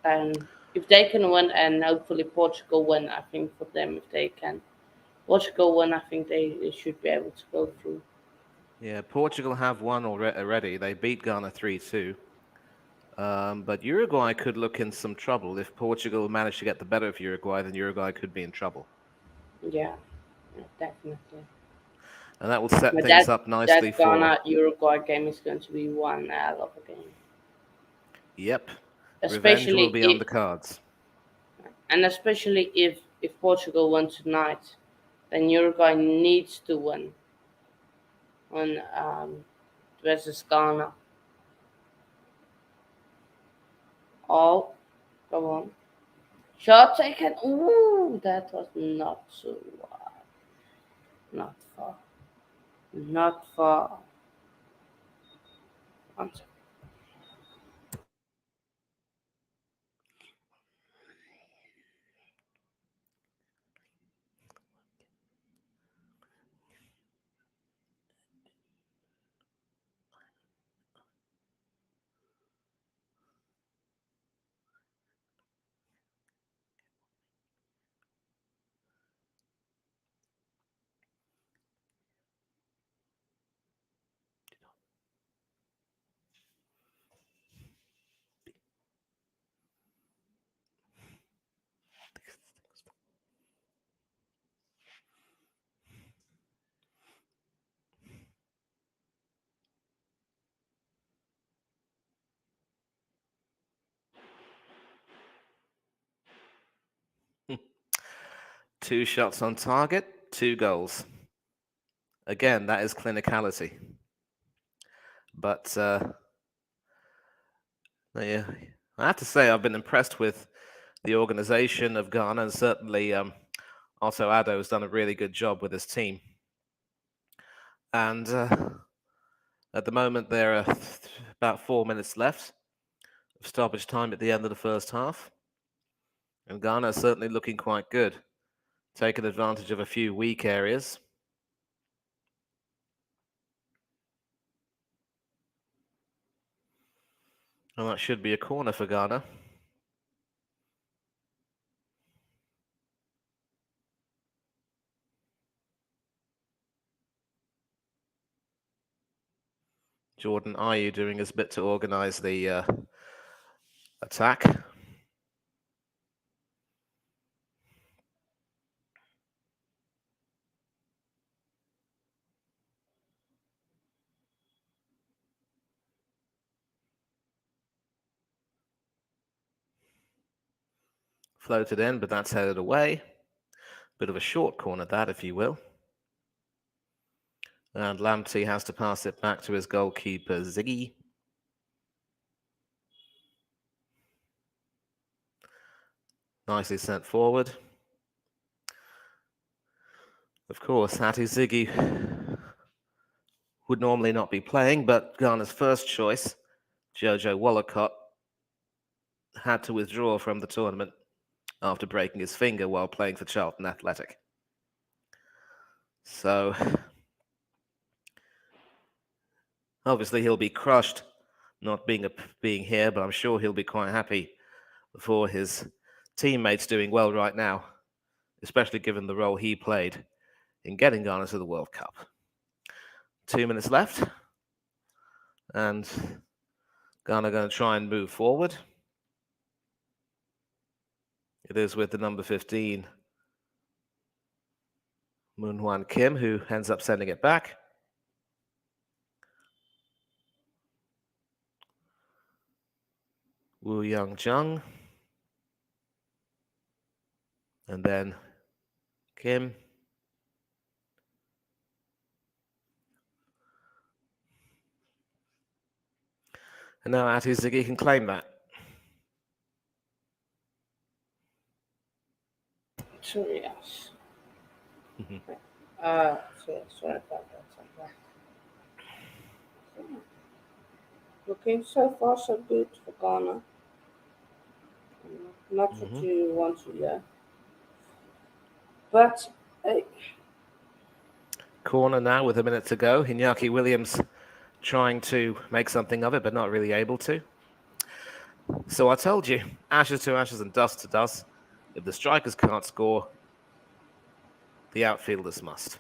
and if they can win, and hopefully Portugal win, I think for them, if they can. Portugal win, I think they should be able to go through. Yeah, Portugal have won already. They beat Ghana 3-2. But Uruguay could look in some trouble. If Portugal managed to get the better of Uruguay, then Uruguay could be in trouble. Yeah, yeah, definitely. And that will set But things up nicely that for, Ghana Uruguay game is going to be one hell of a game, yep, revenge will especially be on if the cards. especially if Portugal win tonight, then Uruguay needs to win on versus Ghana. Oh, go on. Shot taken. Ooh, that was not so not far. Not far. One second. Two shots on target, two goals. Again, that is clinicality. But yeah, I have to say I've been impressed with the organization of Ghana, and certainly Otto Addo has done a really good job with his team. And at the moment, there are about 4 minutes left of stoppage time at the end of the first half. And Ghana is certainly looking quite good, taking advantage of a few weak areas. And that should be a corner for Ghana. Jordan Ayew doing his bit to organize the attack. Floated in, but that's headed away. Bit of a short corner, that, if you will. And Lamptey has to pass it back to his goalkeeper, Ziggy. Nicely sent forward. Of course, Hattie Ziggy would normally not be playing, but Ghana's first choice, Jojo Wallacott, had to withdraw from the tournament after breaking his finger while playing for Charlton Athletic. So, obviously, he'll be crushed not being here, but I'm sure he'll be quite happy for his teammates doing well right now, especially given the role he played in getting Ghana to the World Cup. 2 minutes left, and Ghana going to try and move forward. It is with the number 15, Moon Hwan Kim, who ends up sending it back. Woo Young Jung. And then Kim. And now Ati Ziggy can claim that. So yes. Sorry about that. Looking so far so good for Ghana. Not what you want to hear. But Corner now with a minute to go. Iñaki Williams trying to make something of it, but not really able to. So I told you, ashes to ashes and dust to dust. If the strikers can't score, the outfielders must.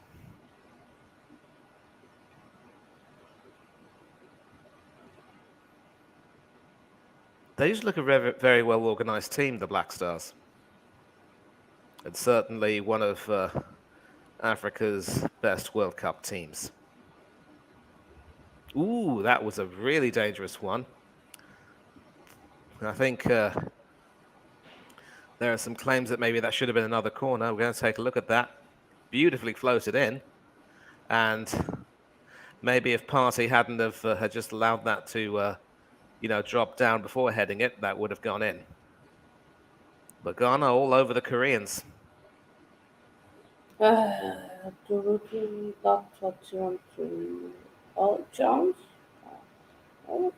They usually look a very, very well organized team, the Black Stars. It's certainly one of Africa's best World Cup teams. Ooh, that was a really dangerous one. I think there are some claims that maybe that should have been another corner. We're going to take a look at that. Beautifully floated in. And maybe if Partey hadn't have had just allowed that to, drop down before heading it, that would have gone in. But Ghana all over the Koreans. that's what you want to. Oh, Jones. Oh,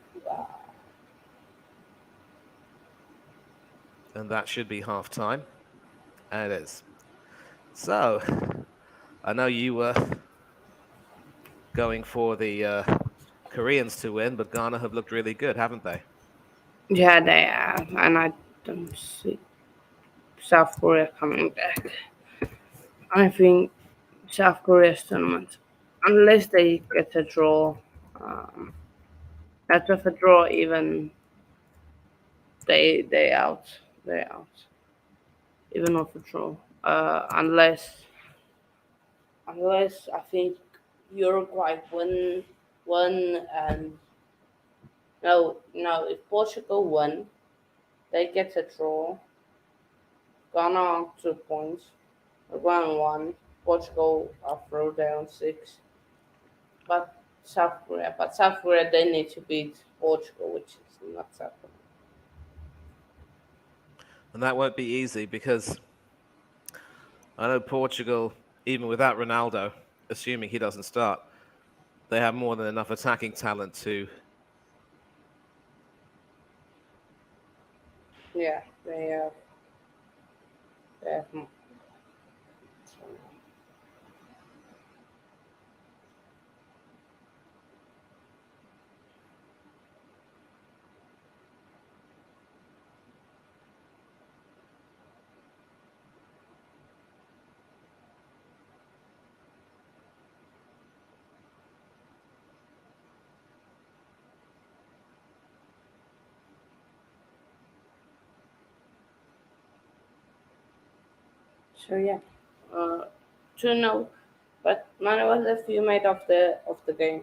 And that should be half time. And it is. So, I know you were going for the Koreans to win, but Ghana have looked really good, haven't they? yeah, they are, and I don't see South Korea coming back. I think South Korea's tournament, unless they get a draw, um, out of a draw, even they out, they out, even off a draw. Unless I think Uruguay won, and no, if Portugal won, they get a draw. Ghana 2 points. 1-1. Portugal throw down 6. But South Korea, they need to beat Portugal, which is not happening. And that won't be easy because I know Portugal, even without Ronaldo, assuming he doesn't start, they have more than enough attacking talent to. Yeah, they have so yeah, uh, 2-0. But man, what have you made of the game?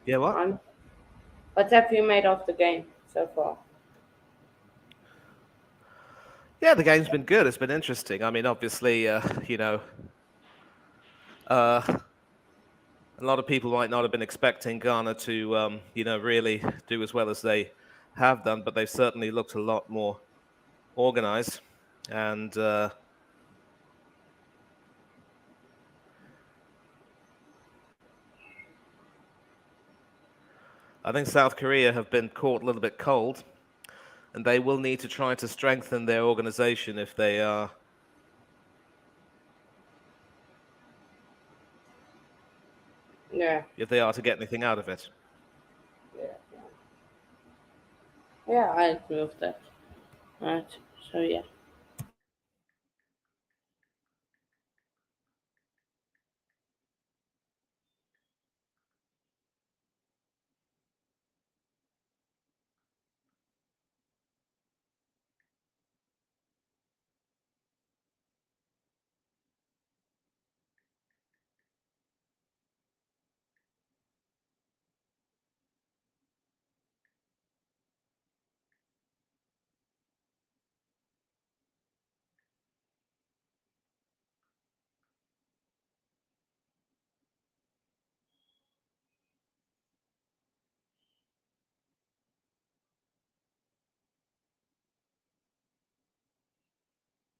Yeah, what? Man, what have you made of the game so far? Yeah, the game's been good. It's been interesting. I mean, obviously, uh, a lot of people might not have been expecting Ghana to, really do as well as they have done, but they've certainly looked a lot more organized. And I think South Korea have been caught a little bit cold, and they will need to try to strengthen their organization Yeah, if they are to get anything out of it. yeah, yeah. I agree with that. Right. So yeah.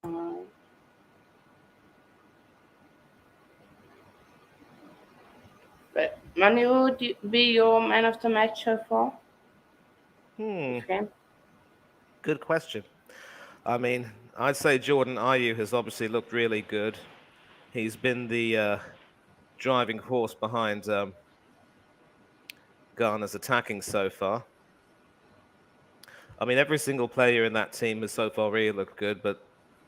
Uh, but Manu, would be your man of the match so far? This Hmm, game? good question. I mean, I'd say Jordan Ayew has obviously looked really good. He's been the driving force behind Ghana's attacking so far. I mean, every single player in that team has so far really looked good, but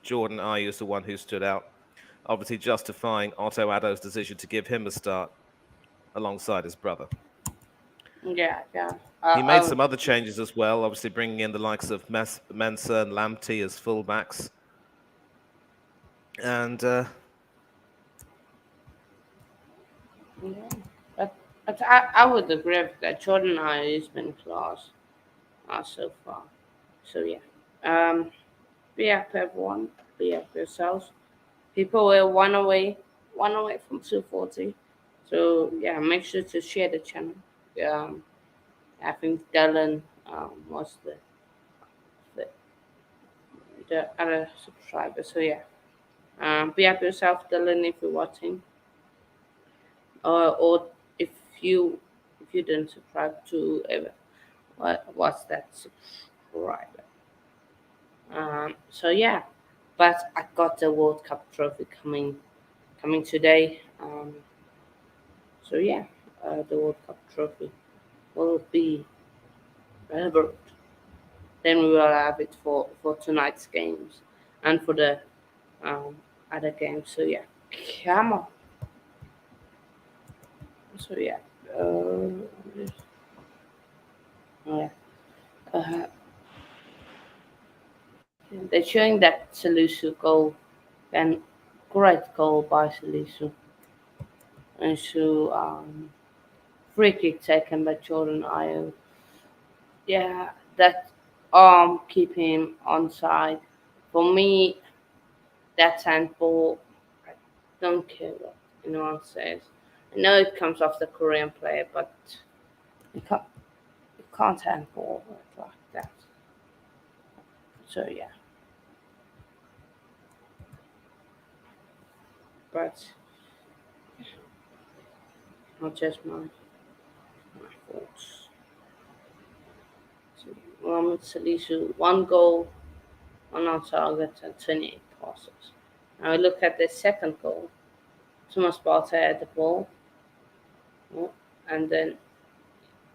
Jordan Ayew is the one who stood out, obviously justifying Otto Addo's decision to give him a start alongside his brother. Yeah, yeah. He I made would. some other changes as well, obviously bringing in the likes of Mensah and Lamptey as fullbacks. And Yeah. But, but I would agree with that. Jordan I has been class so far. So yeah. Be up everyone. Be up yourselves. People were one away from 240. So yeah, make sure to share the channel. Um, I think Dylan was the the other subscriber. So yeah, be up yourself, Dylan, if you're watching, or if you if you didn't subscribe to ever, what's that subscriber? So yeah, but I got the World Cup trophy coming today. So yeah, the World Cup trophy will be delivered. Then we will have it for tonight's games and for the um, other games. So yeah, come on. So yeah, uh, yeah. Uh, they're showing that Salisu goal and great goal by Salisu. And so free kick taken by Jordan Ayew. Yeah, that arm keep him on side. For me, that's handball. I don't care what anyone says. I know it comes off the Korean player, but you can't you can't handball it like that. So yeah, but not just my faults. So, Mohamed Salisu, one goal, one on target, and 28 passes. Now we look at the second goal. Thomas Partey had the ball, oh, and then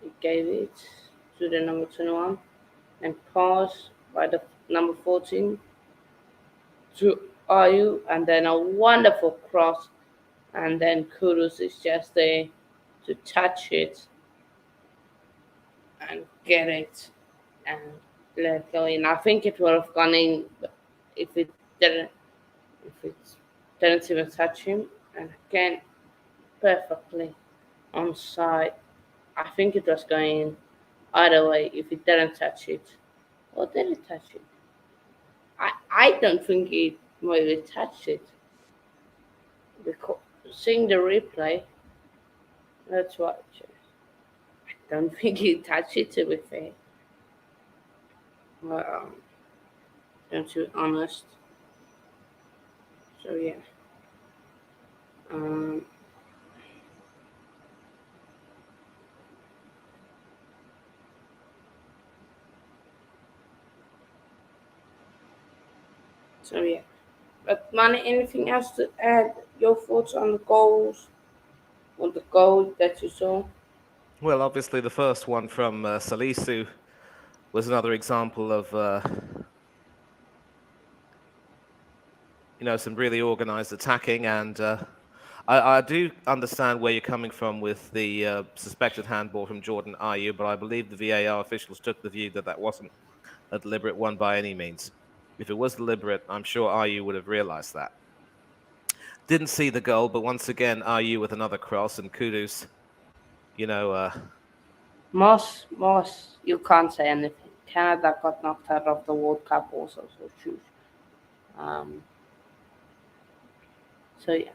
he gave it to the number 21 and pass by the number 14 to Ayu, and then a wonderful cross, and then Kudus is just there to touch it and get it and let it go in. I think it would have gone in if it didn't if it didn't even touch him, and again perfectly on side. I think it was going in either way if it didn't touch it. Or did it touch it? I don't think it really touched it. Because seeing the replay, that's what I don't think he touched it to be fair. Well, to be honest. So yeah. Um, so yeah. But Money, anything else to add? Your thoughts on the goals? On the goal that you saw? Well, obviously, the first one from Salisu was another example of some really organized attacking, and I do understand where you're coming from with the suspected handball from Jordan Ayew, but I believe the VAR officials took the view that that wasn't a deliberate one by any means. If it was deliberate, I'm sure Ayew would have realized that. Didn't see the goal, but once again, Ayew with another cross, and kudos, you know, Moss, you can't say anything. Canada got knocked out of the World Cup also, so choose. Um, so yeah.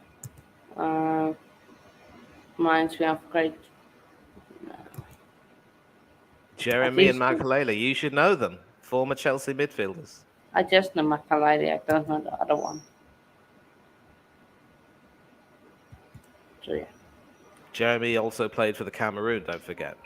Uh, Reminds me of great. At Jeremy and least Makalele. You should know them, former Chelsea midfielders. I just know Makaladi. I don't know the other one. So yeah. Jeremy also played for the Cameroon, don't forget.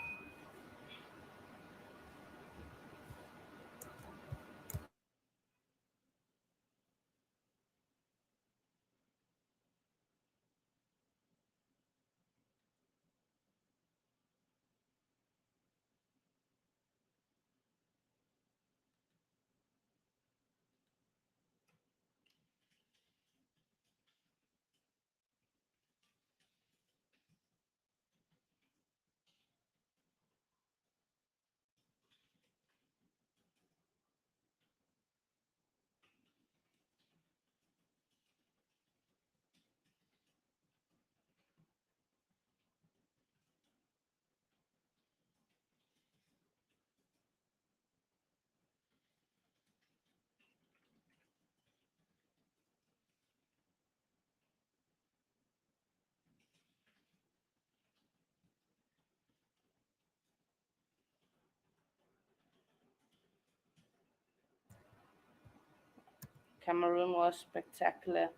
Cameroon was spectacular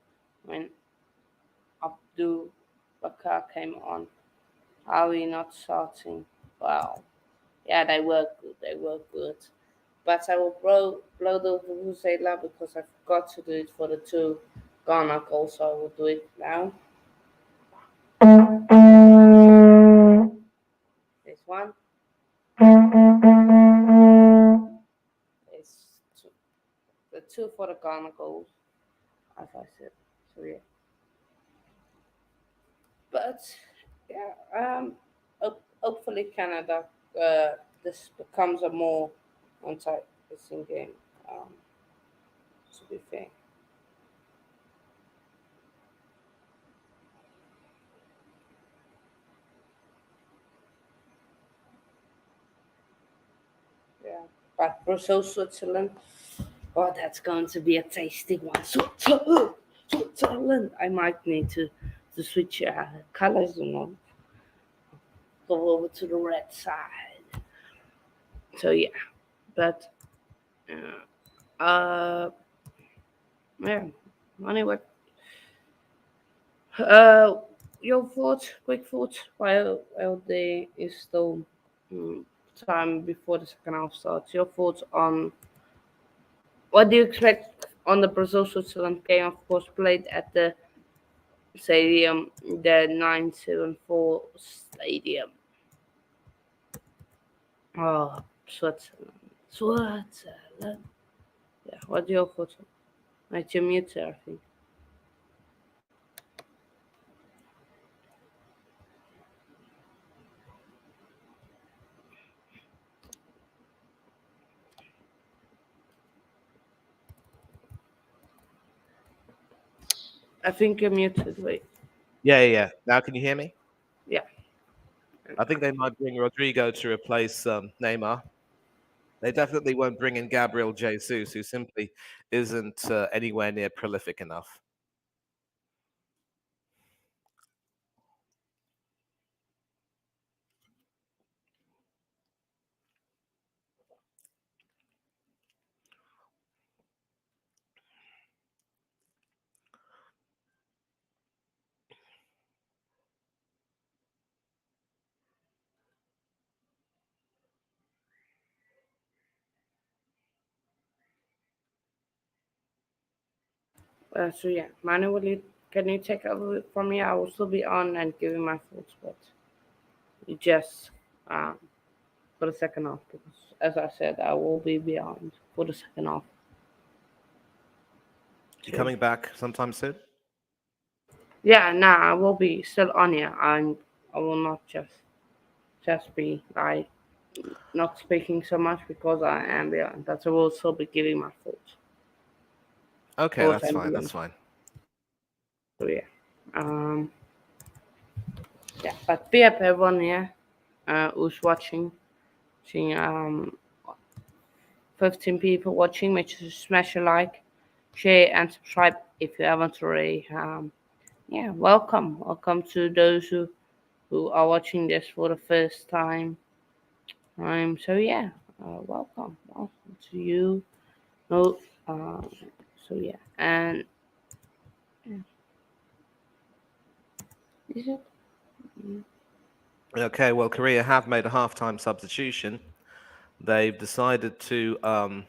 when Abdul Bakar came on. Are we not starting? Wow. Yeah, they were good. They were good. But I will blow the Vuvuzela because I forgot to do it for the two Ghana goals, so I will do it now. This one is the two for the Ghana goals, as I said. So yeah. But yeah, hopefully Canada, this becomes a more enticing game. Um, to be fair, yeah. But Brazil, Switzerland. Oh, that's going to be a tasty one. Switzerland, Switzerland. I might need to switch colors, go over to the red side. So yeah, but uh, yeah. Anyway, uh, your thoughts, quick thoughts, while there is still mm, time before the second half starts. Your thoughts on what do you expect on the Brazil Switzerland game? Of course, played at the stadium, the 974 stadium. Oh, Switzerland, Switzerland. Yeah, what do your thoughts on? Like you mute there, I think. I think you're muted. Wait. Yeah, yeah. Now can you hear me? Yeah. I think they might bring Rodrigo to replace Neymar. They definitely won't bring in Gabriel Jesus, who simply isn't anywhere near prolific enough. So yeah, manually, can you take over from me? I will still be on and giving my thoughts, but you just um, for the second half because, as I said, I will be beyond for the second half. You So coming back sometime soon? yeah, nah, I will be still on here. I will not just be like not speaking so much because I am beyond. That I will still be giving my thoughts. Okay, Thoughts that's and fine. beyond. That's fine. So yeah, um, yeah. But be up everyone, yeah, who's watching. Seeing 15 people watching. Make sure to smash a like, share, and subscribe if you haven't already. Yeah, welcome to those who are watching this for the first time. So yeah, welcome to you. No, uh, so yeah, and yeah, is it? Okay, well, Korea have made a halftime substitution. They've decided to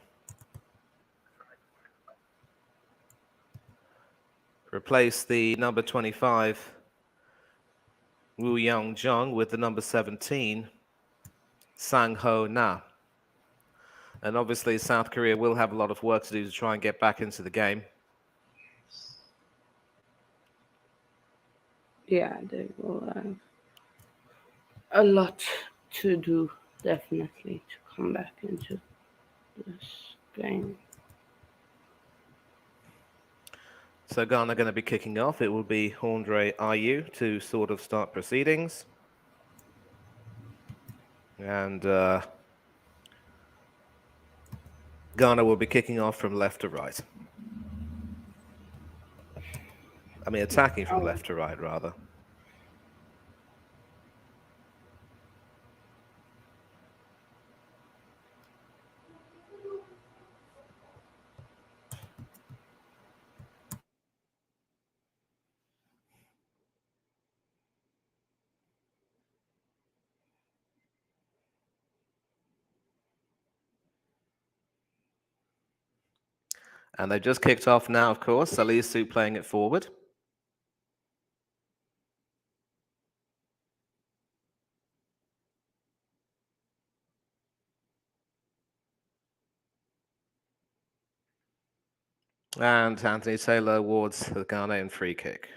replace the number 25 Woo Young Jung with the number 17 Sang Ho Na. And obviously, South Korea will have a lot of work to do to try and get back into the game. Yeah, they will have a lot to do definitely to come back into this game. So Ghana going to be kicking off. It will be Andre Ayew to sort of start proceedings. And Ghana will be kicking off from left to right. I mean, attacking from Oh, left to right, rather. And they've just kicked off now, of course. Salisu playing it forward. And Anthony Taylor awards the Ghanaian free kick.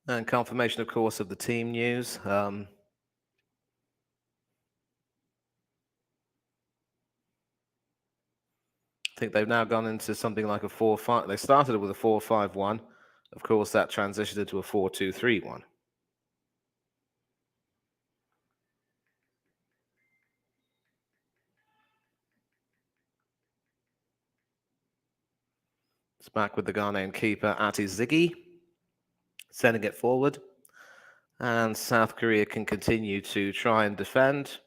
And confirmation, of course, of the team news. I think they've now gone into something like a 4-5. They started with a 4-5-1. Of course, that transitioned into a 4-2-3-1. It's back with the Ghanaian keeper, Ati Ziggy, sending it forward. And South Korea can continue to try and defend.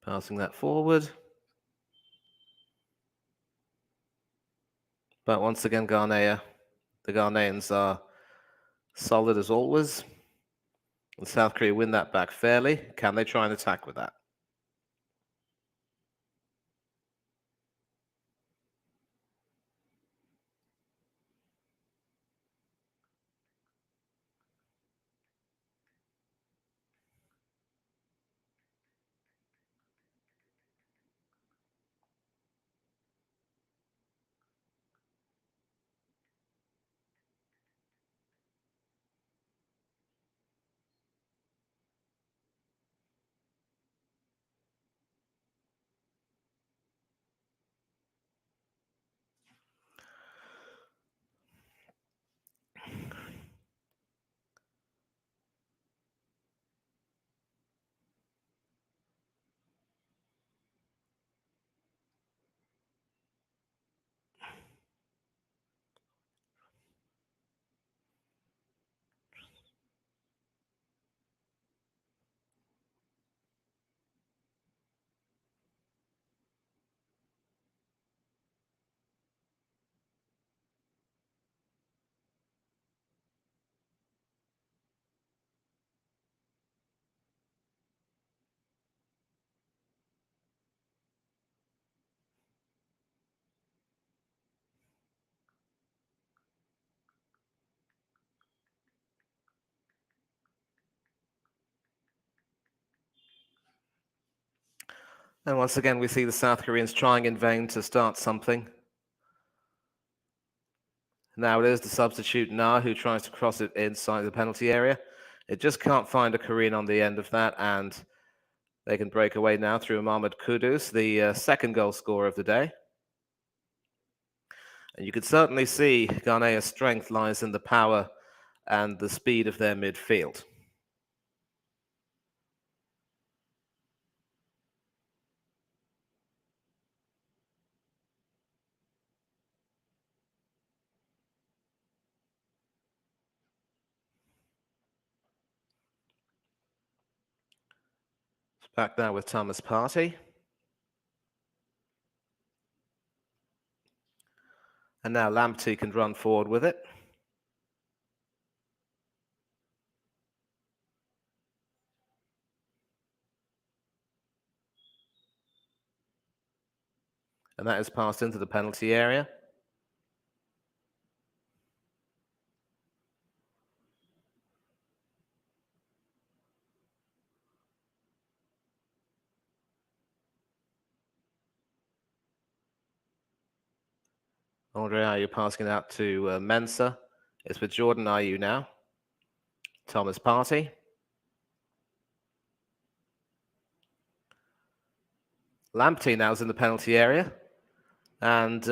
Passing that forward. But once again, the Ghanaians are solid as always. And South Korea win that back fairly. Can they try and attack with that? And once again, we see the South Koreans trying in vain to start something. Now it is the substitute Na who tries to cross it inside the penalty area. It just can't find a Korean on the end of that, and they can break away now through Mohamed Kudus, the second goal scorer of the day. And you can certainly see Ghanaia's strength lies in the power and the speed of their midfield. Back now with Thomas Partey. And now Lamptey can run forward with it. And that is passed into the penalty area. Andre Ayew passing it out to Mensah. It's with Jordan Ayew now. Thomas Partey. Lamptey now is in the penalty area. And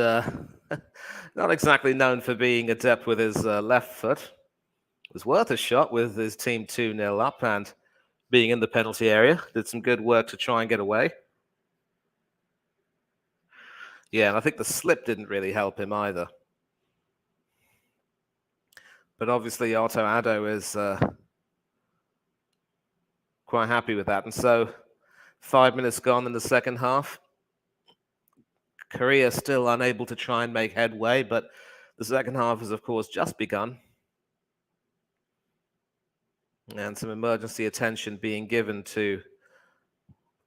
not exactly known for being adept with his left foot. It was worth a shot with his team 2-0 up and being in the penalty area. Did some good work to try and get away. Yeah, and I think the slip didn't really help him either. But obviously, Otto Addo is quite happy with that. And so, 5 minutes gone in the second half. Korea still unable to try and make headway, but the second half has, of course, just begun. And some emergency attention being given to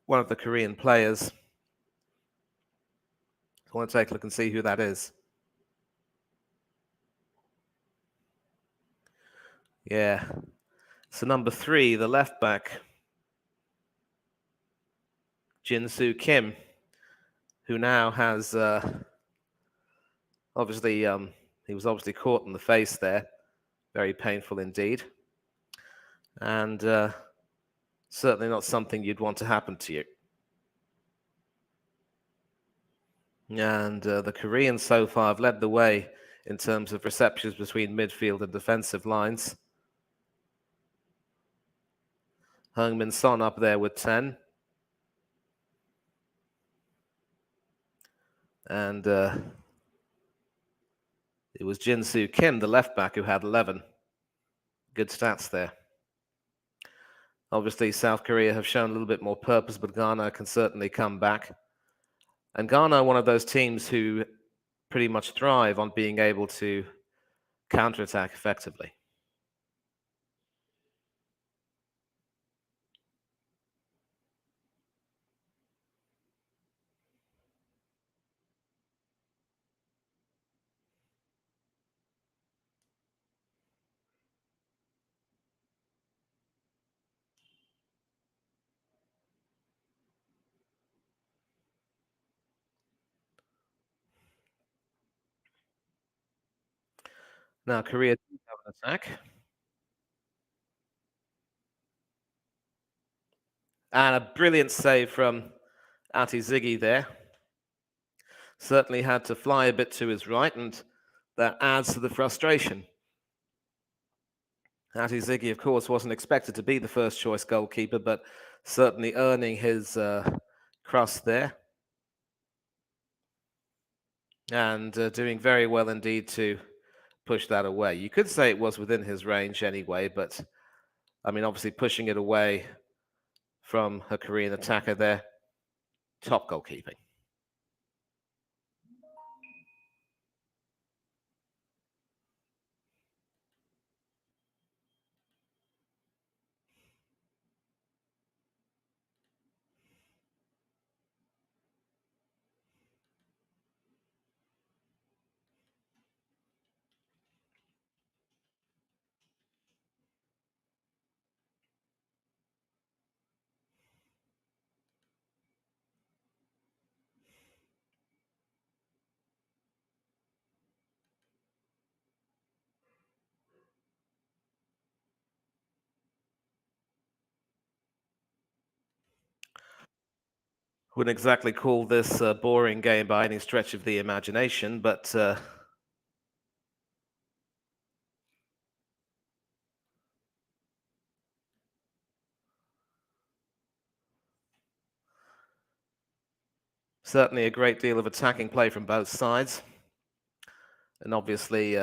one of the Korean players. I want to take a look and see who that is. Yeah. So number 3, the left back, Jin-Soo Kim, who now has obviously he was obviously caught in the face there. Very painful indeed. And certainly not something you'd want to happen to you. And the Koreans so far have led the way in terms of receptions between midfield and defensive lines. Heung-min Son up there with 10. And it was Jin-Soo Kim, the left back, who had 11. Good stats there. Obviously, South Korea have shown a little bit more purpose, but Ghana can certainly come back. And Ghana are one of those teams who pretty much thrive on being able to counterattack effectively. Now, Korea have an attack. And a brilliant save from Ati Ziggy there. Certainly had to fly a bit to his right, and that adds to the frustration. Ati Ziggy, of course, wasn't expected to be the first choice goalkeeper, but certainly earning his crust there. And doing very well indeed to push that away. You could say it was within his range anyway, but I mean, obviously pushing it away from a Korean attacker there, top goalkeeping. Wouldn't exactly call this a boring game by any stretch of the imagination, but certainly a great deal of attacking play from both sides. And obviously,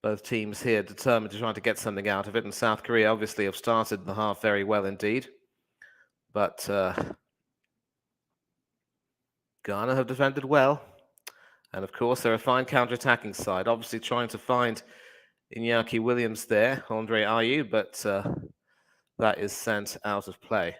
both teams here determined to try to get something out of it. And South Korea obviously have started the half very well indeed. But Ghana have defended well. And of course, they're a fine counter-attacking side. Obviously trying to find Iñaki Williams there, Andre Ayew, but that is sent out of play.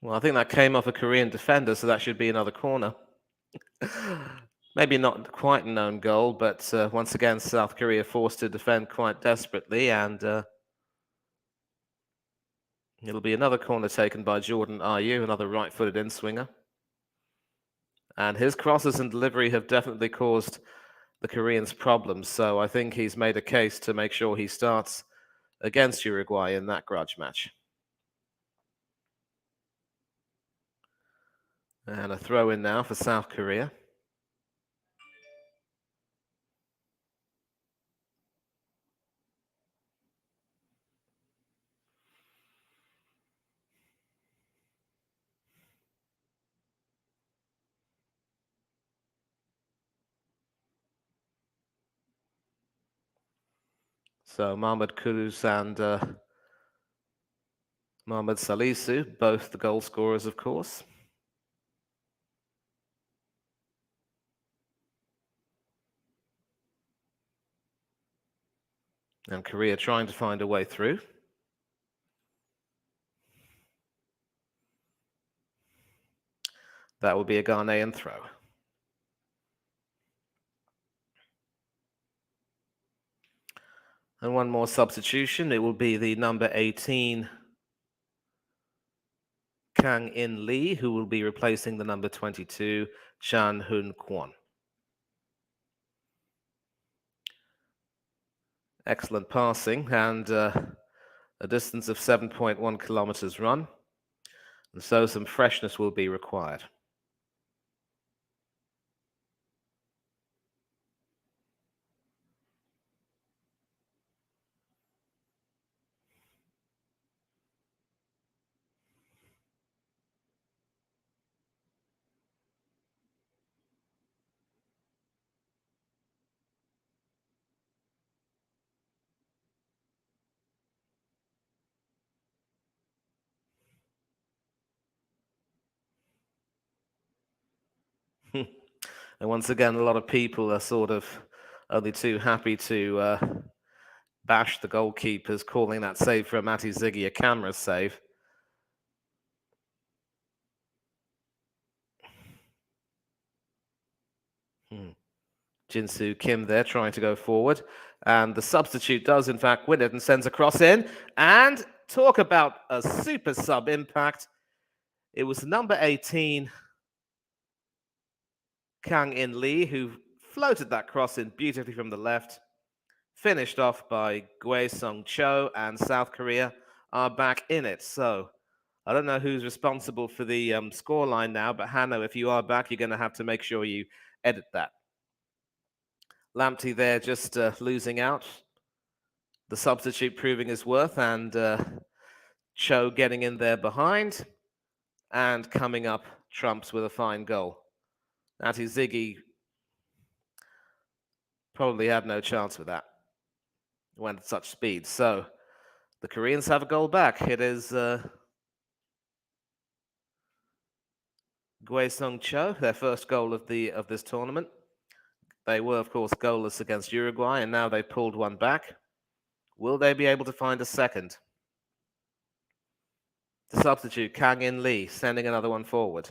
Well, I think that came off a Korean defender, so that should be another corner. Maybe not quite a known goal, but once again, South Korea forced to defend quite desperately, and it'll be another corner taken by Jordan Ayew, another right-footed in-swinger. And his crosses and delivery have definitely caused the Koreans problems, so I think he's made a case to make sure he starts against Uruguay in that grudge match. And a throw in now for South Korea. So Mahmoud Kudus and Mohamed Salisu, both the goal scorers, of course. And Korea trying to find a way through. That will be a Ghanaian throw. And one more substitution. It will be the number 18, Kang In Lee, who will be replacing the number 22, Chan Hun Kwon. Excellent passing and a distance of 7.1 kilometers run. And so some freshness will be required. And once again, a lot of people are sort of only too happy to bash the goalkeepers, calling that save from Mati Ziggy a camera save. Jinsu Kim there trying to go forward. And the substitute does, in fact, win it and sends a cross in. And talk about a super sub impact. It was number 18, Kang In Lee, who floated that cross in beautifully from the left. Finished off by Gui Sung Cho, and South Korea are back in it. So I don't know who's responsible for the scoreline now, but Hanno, if you are back, you're going to have to make sure you edit that. Lamptey there just losing out. The substitute proving his worth, and Cho getting in there behind and coming up trumps with a fine goal. Ati Ziggy probably had no chance with that. Went at such speed. So the Koreans have a goal back. It is Gui Sung Cho, their first goal of this tournament. They were, of course, goalless against Uruguay, and now they pulled one back. Will they be able to find a second? The substitute, Kang In Lee, sending another one forward.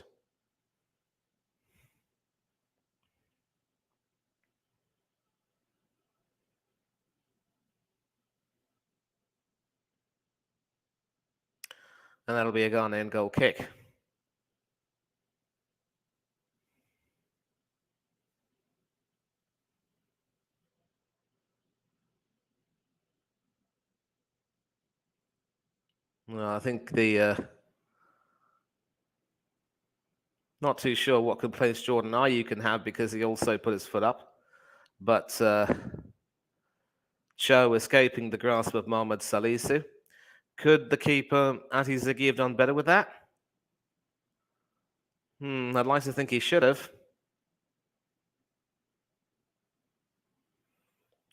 And that'll be a Ghanaian goal kick. Well, I think not too sure what complaints Jordan Ayew can have because he also put his foot up. But Cho escaping the grasp of Mohamed Salisu. Could the keeper, Ati Ziggy, have done better with that? I'd like to think he should have.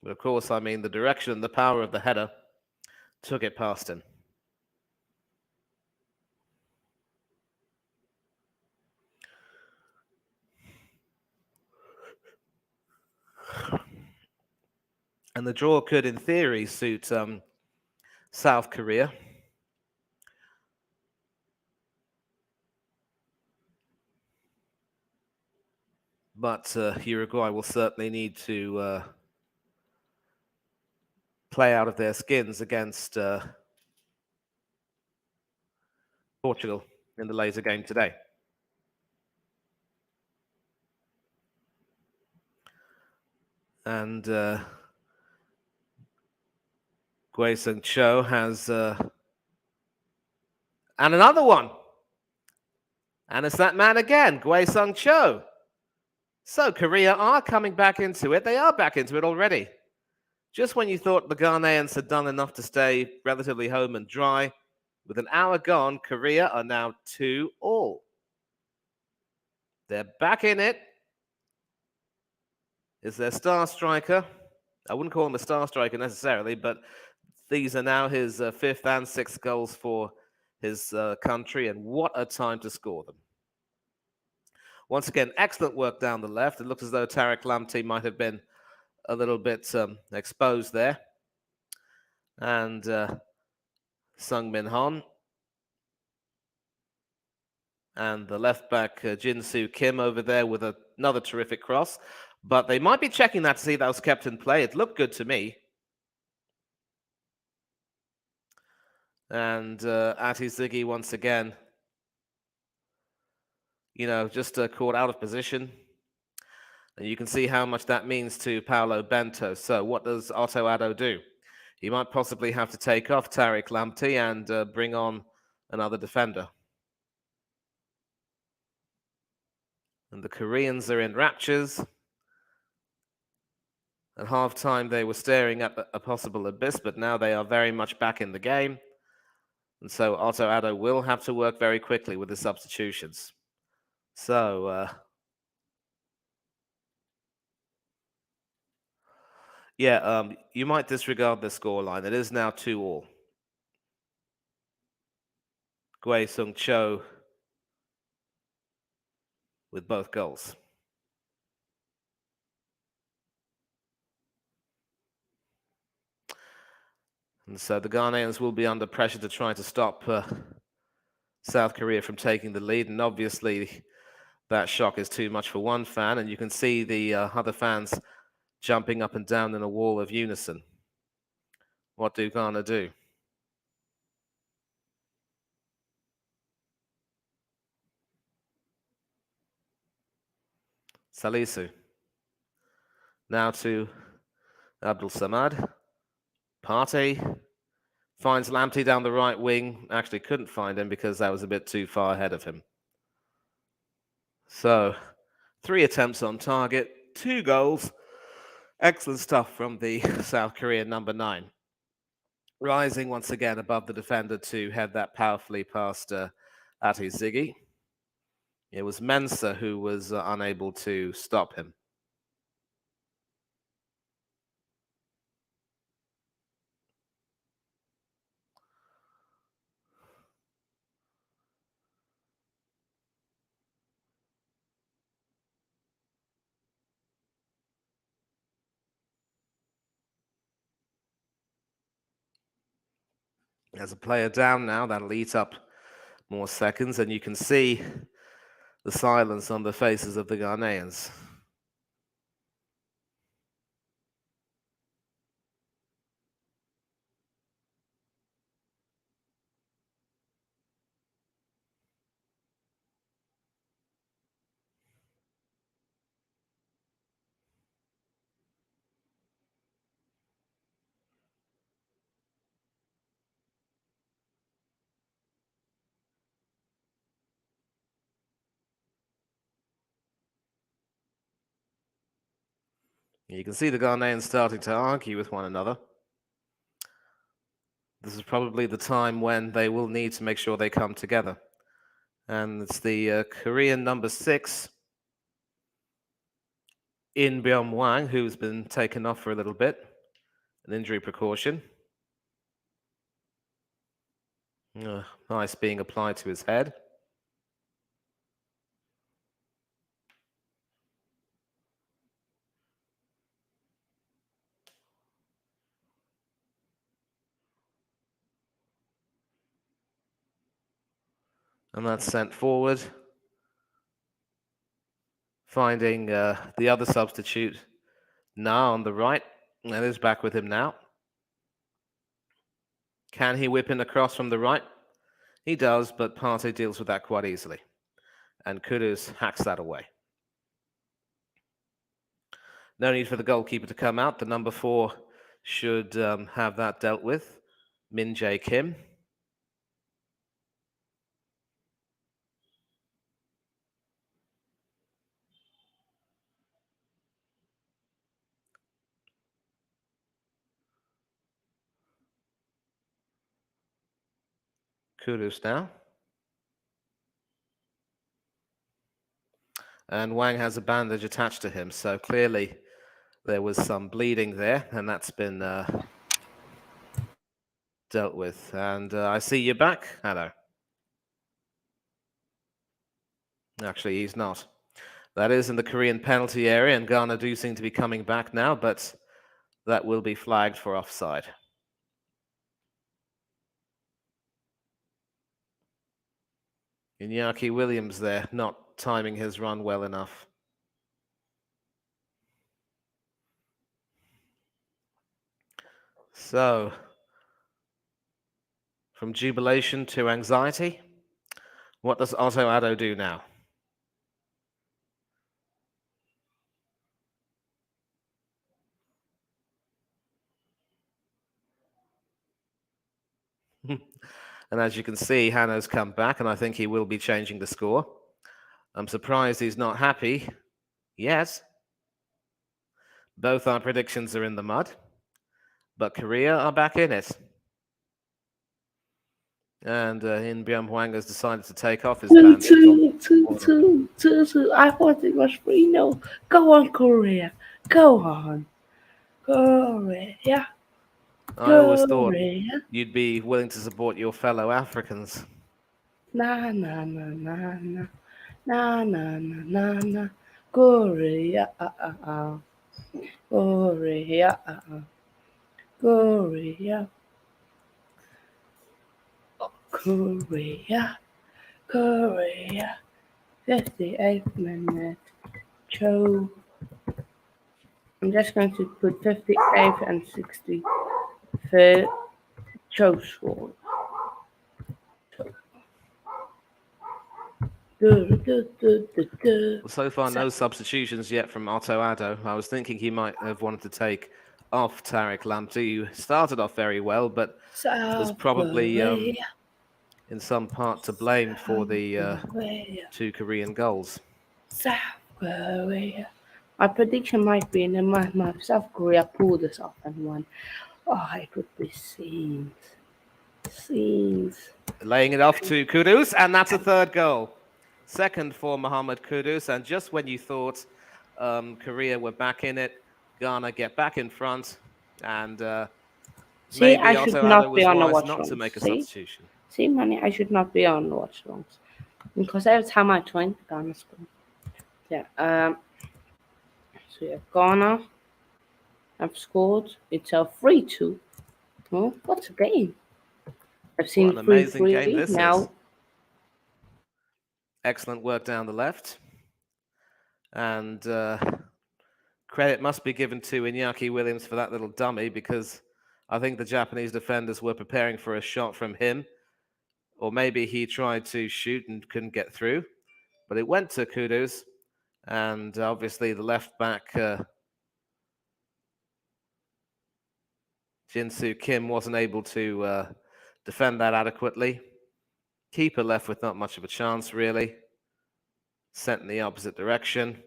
But of course, I mean, the direction and the power of the header took it past him. And the draw could, in theory, suit South Korea. But Uruguay will certainly need to play out of their skins against Portugal in the later game today. And Gui Sung Cho has and another one. And it's that man again, Gui Sung Cho. So Korea are coming back into it. They are back into it already. Just when you thought the Ghanaians had done enough to stay relatively home and dry, with an hour gone, Korea are now 2-2. They're back in it. Is their star striker? I wouldn't call him a star striker necessarily, but these are now his fifth and sixth goals for his country, and what a time to score them. Once again, excellent work down the left. It looks as though Tariq Lamptey might have been a little bit exposed there. And Sung Min Hon. And the left back, Jin Soo Kim, over there with another terrific cross. But they might be checking that to see that was kept in play. It looked good to me. And Ati Ziggy once again, just caught out of position. And you can see how much that means to Paolo Bento. So what does Otto Addo do? He might possibly have to take off Tariq Lamptey and bring on another defender. And the Koreans are in raptures. At halftime, they were staring at a possible abyss, but now they are very much back in the game. And so Otto Addo will have to work very quickly with the substitutions. So, you might disregard the scoreline. It is now 2-2. Gui Sung Cho with both goals. And so the Ghanaians will be under pressure to try to stop South Korea from taking the lead. And obviously, that shock is too much for one fan. And you can see the other fans jumping up and down in a wall of unison. What do Ghana do? Salisu. Now to Abdul Samad. Partey finds Lamptey down the right wing. Actually couldn't find him because that was a bit too far ahead of him. So, 3 attempts on target, 2 goals. Excellent stuff from the South Korean number 9. Rising once again above the defender to head that powerfully past Ati Ziggy. It was Mensah who was unable to stop him. There's a player down now. That'll eat up more seconds, and you can see the silence on the faces of the Ghanaians. You can see the Ghanaians starting to argue with one another. This is probably the time when they will need to make sure they come together. And it's the Korean number 6, In Byung Wang, who's been taken off for a little bit, an injury precaution. Ice being applied to his head. And that's sent forward. Finding the other substitute, Na on the right. That is back with him now. Can he whip in across from the right? He does, but Partey deals with that quite easily. And Kudus hacks that away. No need for the goalkeeper to come out. The number 4 should have that dealt with. Min Jae Kim. Kudus now. And Wang has a bandage attached to him, so clearly there was some bleeding there, and that's been dealt with. And I see you back. Hello. Actually, he's not. That is in the Korean penalty area, and Ghana do seem to be coming back now, but that will be flagged for offside. Iñaki Williams there, not timing his run well enough. So, from jubilation to anxiety, what does Otto Addo do now? And as you can see, Hanno's come back, and I think he will be changing the score. I'm surprised he's not happy yet. Both our predictions are in the mud, but Korea are back in it. And In Byung Hwang has decided to take off his Two, bandage. two. I thought it was 3-0. Go on, Korea. Go on. Korea. I always thought Korea. you'd be willing to support your fellow Africans. Na na na na na. Na na na na na. Korea. Korea. Korea. Korea. Korea. 58th minute. Cho. I'm just going to put 58th and 63rd. Cho scored. So far, no substitutions yet from Otto Addo. I was thinking he might have wanted to take off Tariq Lamptey, who started off very well, but was probably in some part to blame for the 2 Korean goals. South Korea. My prediction might be in the month South Korea pulled this off and won. Oh, it would be scenes. Laying it off to Kudus, and that's a third goal. Second for Mohamed Kudus, and just when you thought Korea were back in it, Ghana get back in front, and maybe I should Otto Addo not was be on the wise watch not to longs. make a substitution. See, money, I should not be on the watch longs. Because every time I join, Ghana score. Yeah, so yeah, Ghana have scored. It's a 3-2. Oh, what's a game? I've seen What an amazing 3-3 game this now. is. Excellent work down the left. And credit must be given to Iñaki Williams for that little dummy, because I think the Japanese defenders were preparing for a shot from him. Or maybe he tried to shoot and couldn't get through. But it went to Kudus. And obviously the left back, Jin-Soo Kim, wasn't able to defend that adequately. Keeper left with not much of a chance, really. Sent in the opposite direction.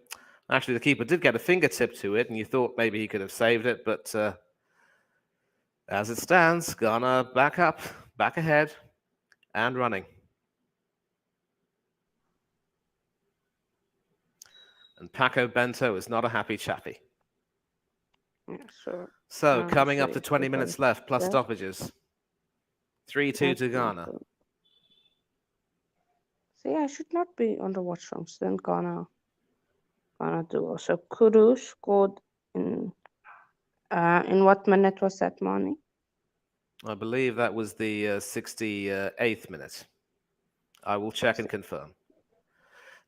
Actually, the keeper did get a fingertip to it, and you thought maybe he could have saved it, but as it stands, Ghana back up, back ahead, and running. And Paco Bento is not a happy chappy. Yeah, sure. So, coming up to 20 minutes left, plus stoppages. 3-2 to Ghana. See, I should not be on the watch longs. Then Ghana do. So Kudus scored in what minute was that, Money? I believe that was the 68th minute. I will check and confirm.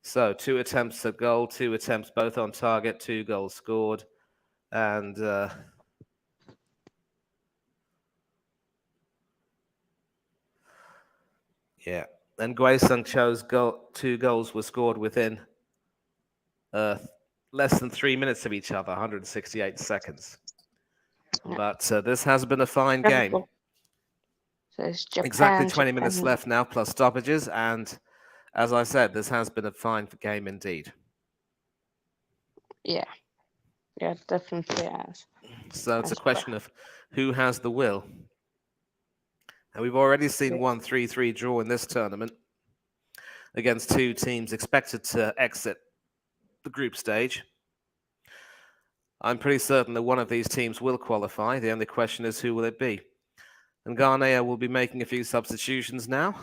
So 2 attempts at goal, 2 attempts both on target, 2 goals scored. And yeah, and Gui Sung Cho's 2 goals were scored within less than 3 minutes of each other, 168 seconds. But this has been a fine game. So it's Japan, exactly 20 minutes left now, plus stoppages. And as I said, this has been a fine game indeed. Yeah, definitely has. So it's a question of who has the will. And we've already seen 1 3-3 draw in this tournament against 2 teams expected to exit the group stage. I'm pretty certain that one of these teams will qualify. The only question is, who will it be? And Ghanea will be making a few substitutions now.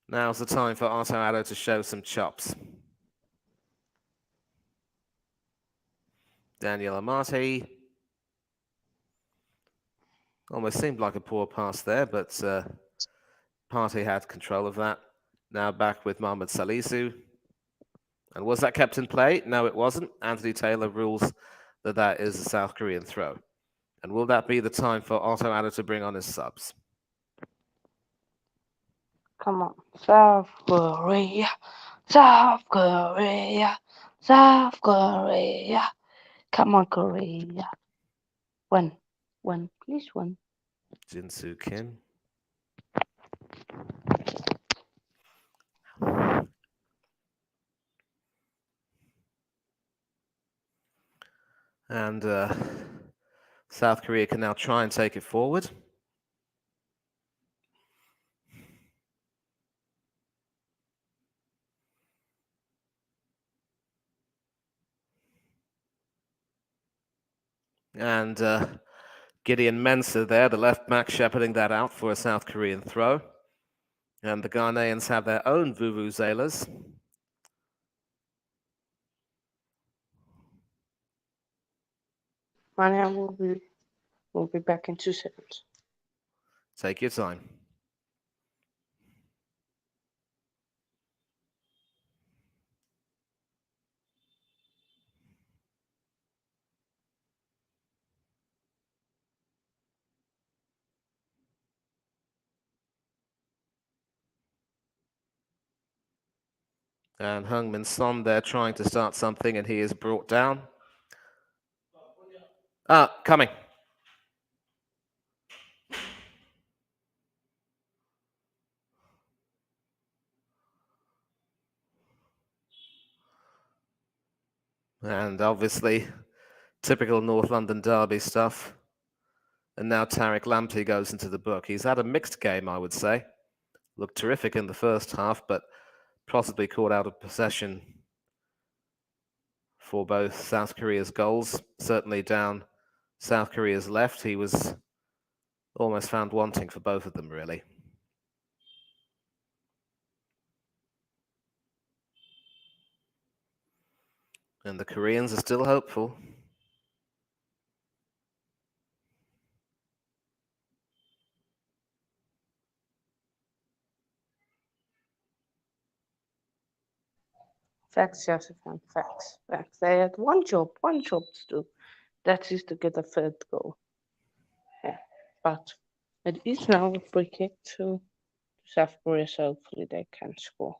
Now's the time for Otto Addo to show some chops. Daniel Amati. Almost seemed like a poor pass there, but Partey had control of that. Now back with Mohamed Salisu. And was that kept in play? No, it wasn't. Anthony Taylor rules that that is a South Korean throw. And will that be the time for Otto Addo to bring on his subs? Come on. South Korea. South Korea. South Korea. Come on, Korea. Win. Win. Please win. Jinsu Kim. And South Korea can now try and take it forward. And Gideon Mensah there, the left back, shepherding that out for a South Korean throw. And the Ghanaians have their own vuvuzelas. Mania will be back in 2 seconds. Take your time. And Heung-min Son there trying to start something, and he is brought down. Coming. And obviously, typical North London derby stuff. And now Tariq Lamptey goes into the book. He's had a mixed game, I would say. Looked terrific in the first half, but possibly caught out of possession for both South Korea's goals. Certainly down South Korea's left, he was almost found wanting for both of them, really. And the Koreans are still hopeful. Facts, Josephine. Facts. Facts. They had one job to do. That is to get a third goal. Yeah. But it is now a free kick to South Korea, so hopefully they can score.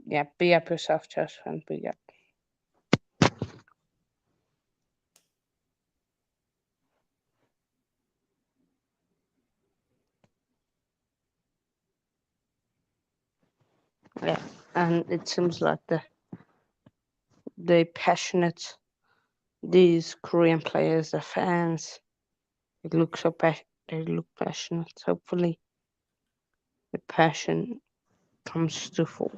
Yeah, be up yourself, Josephine. Be up. Yeah, and it seems like the passionate these Korean players, the fans, they look so they look passionate. Hopefully, the passion comes to full.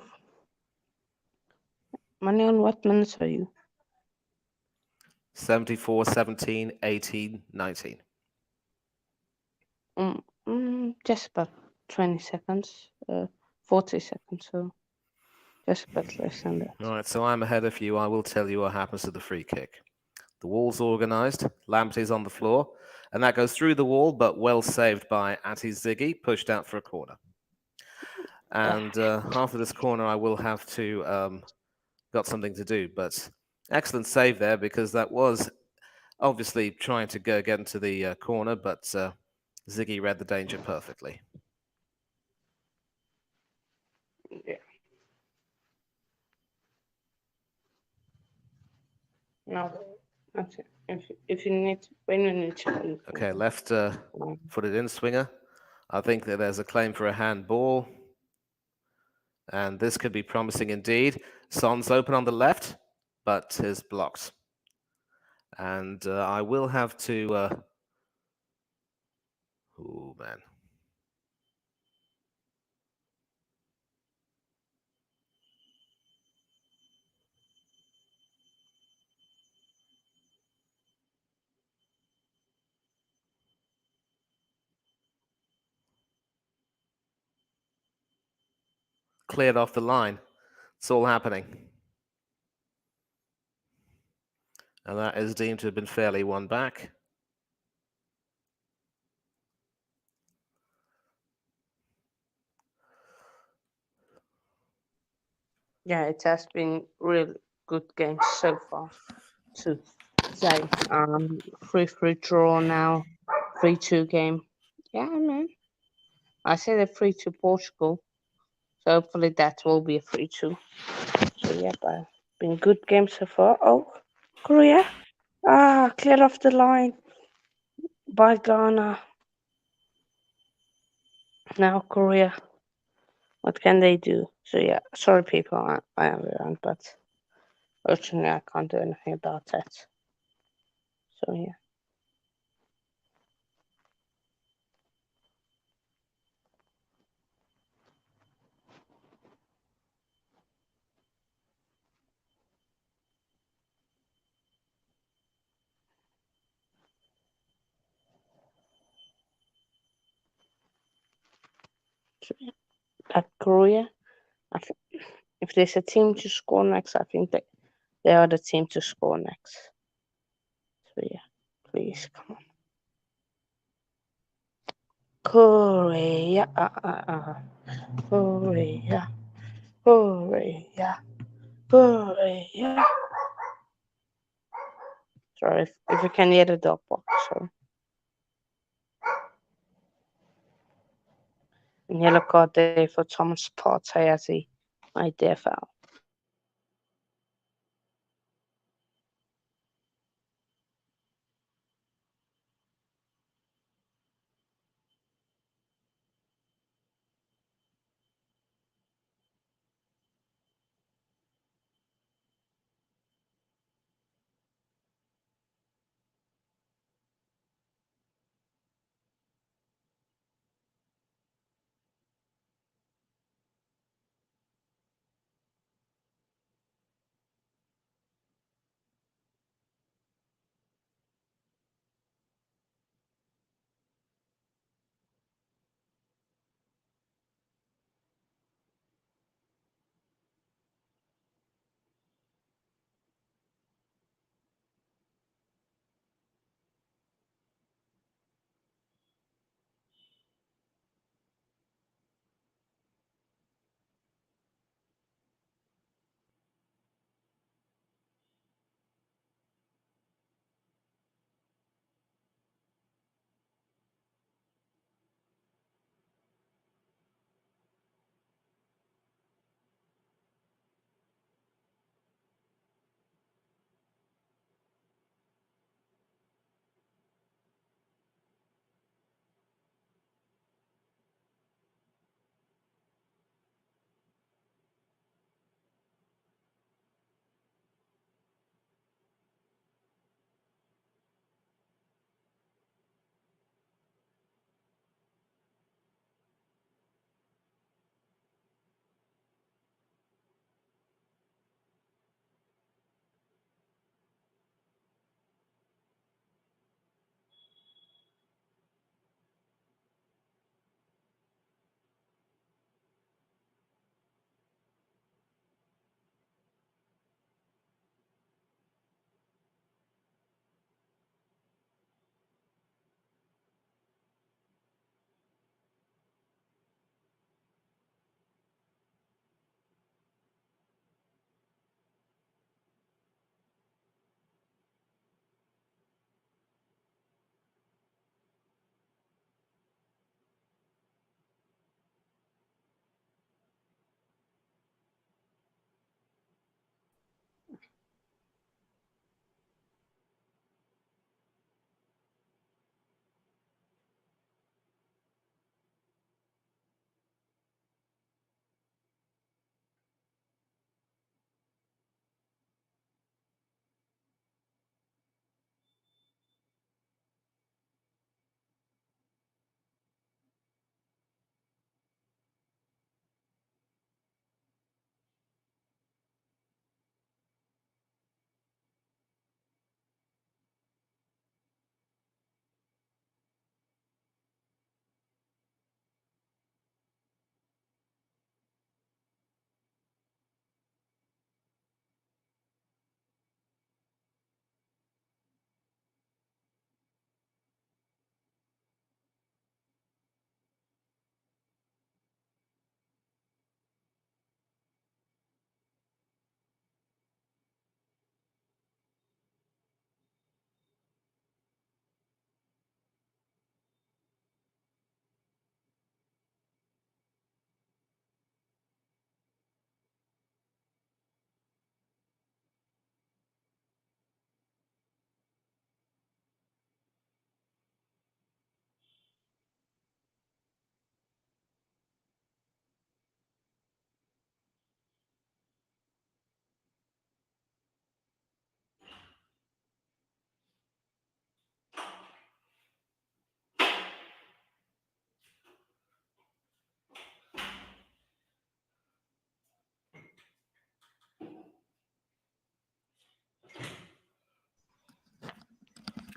Money on what minutes are you? 74, 17, 18, 19. Just about 20 seconds, 40 seconds, so just about less than that. All right, so I'm ahead of you. I will tell you what happens to the free kick. The wall's organised. Lamptey's on the floor. And that goes through the wall, but well saved by Ati Ziggy, pushed out for a corner. And after this corner, I will have to got something to do. But excellent save there, because that was obviously trying to get into the corner, but Ziggy read the danger perfectly. Yeah. No, that's it. If you need, when you need to. Okay, left footed in swinger. I think that there's a claim for a handball. And this could be promising indeed. Son's open on the left, but is blocked. And I will have to... oh, man. Cleared off the line. It's all happening. And that is deemed to have been fairly won back. Yeah, it has been really good games so far to say. 3-3 draw now, 3-2 game. Yeah, man. I said a 3-2 Portugal, so hopefully that will be a 3-2. So yeah, but been good games so far. Oh, Korea. Clear off the line by Ghana. Now Korea. What can they do? So yeah, sorry people, I am around, but fortunately I can't do anything about that. So yeah. So, yeah. At Korea, I if there's a team to score next, I think they are the team to score next. So yeah, please come on. Korea, Korea, Korea, Korea. Sorry if you can hear the dog bark. Sorry. And yellow card there for Thomas Partey as he made their foul.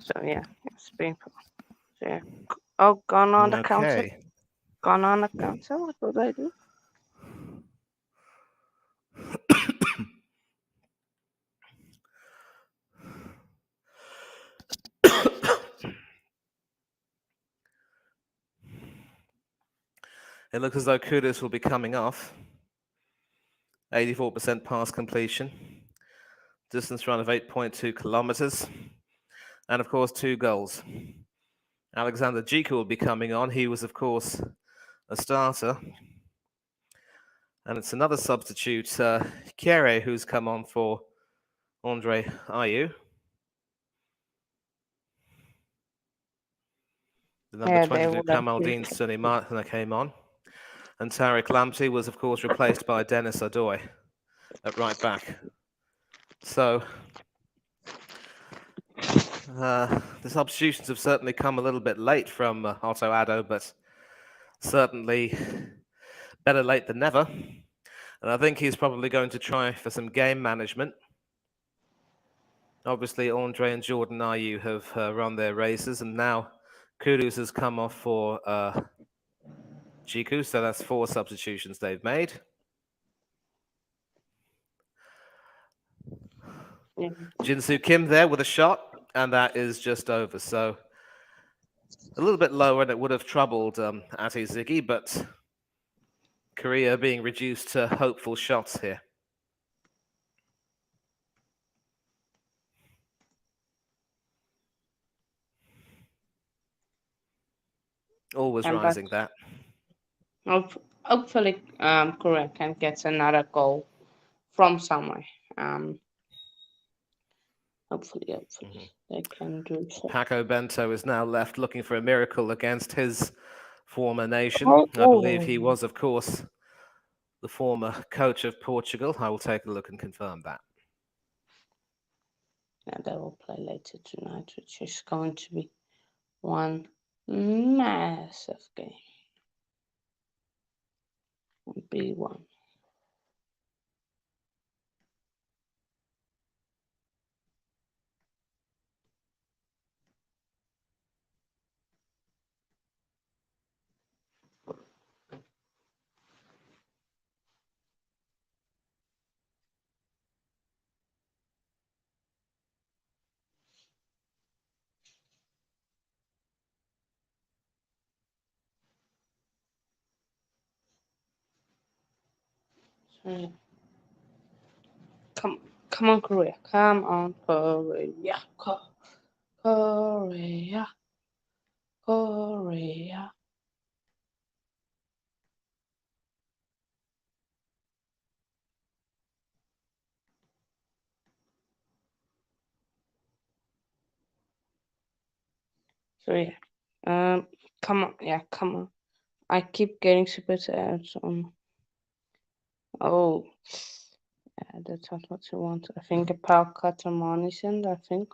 So yeah, it's painful. So yeah. Oh, gone on the counter. Okay. Gone on the counter. What would I do? It looks as though Kudus will be coming off. 84% pass completion. Distance run of 8.2 kilometers. And of course, 2 goals. Alexander Jiku will be coming on. He was, of course, a starter. And it's another substitute, Kere, who's come on for Andre Ayew. The number Yeah, they 22, would have been. Kamaldeen Sunimatana, came on. And Tarek Lamptey was, of course, replaced by Dennis Adoy at right back. So the substitutions have certainly come a little bit late from Otto Addo, but certainly better late than never. And I think he's probably going to try for some game management. Obviously, Andre and Jordan Ayew have run their races, and now Kudus has come off for Jiku, so that's 4 substitutions they've made. Yeah. Jinsu Kim there with a shot, and that is just over. So a little bit lower, and it would have troubled Ate Ziggy, but Korea being reduced to hopeful shots here. Always And rising that's that. hopefully Korea can get another goal from somewhere. Um, hopefully they can do so. Paco Bento is now left looking for a miracle against his former nation. Oh, I believe oh. he was, of course, the former coach of Portugal. I will take a look and confirm that. Yeah, they will play later tonight, which is going to be one massive game. B1. So, yeah. Come on, Korea. Come on, Korea. Korea. Korea. So yeah. Come on. Yeah, come on. I keep getting super ads on. Oh, yeah, that's not what you want. I think a power cut on Monisend, I think.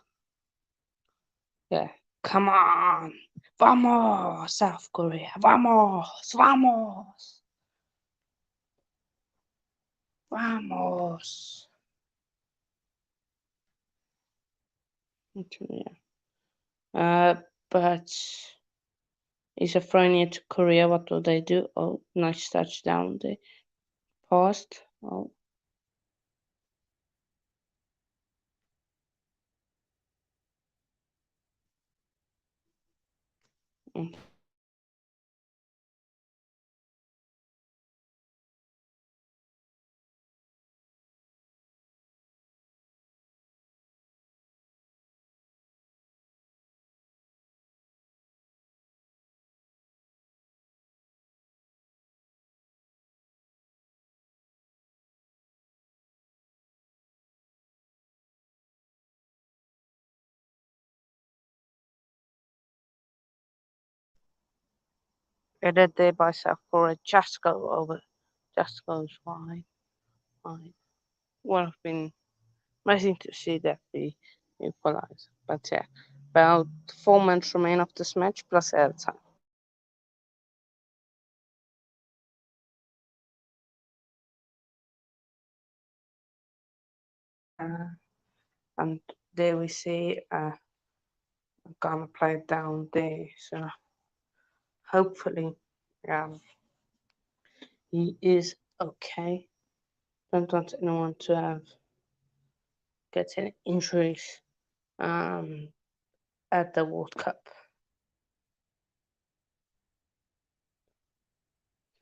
Yeah. Come on. Vamos, South Korea. Vamos. Vamos. Vamos. Okay, yeah. But is a throw near to Korea. What do they do? Oh, nice touchdown. They paused. Oh, mm. Headed there by South Korea. Just go over. Just goes wide. Wide. Would have been amazing to see that be equalized. But yeah, about 4 minutes remain of this match plus added time. And there we see I'm gonna play it down there. So hopefully, um, he is okay. Don't want anyone to have get any injuries um at the World Cup.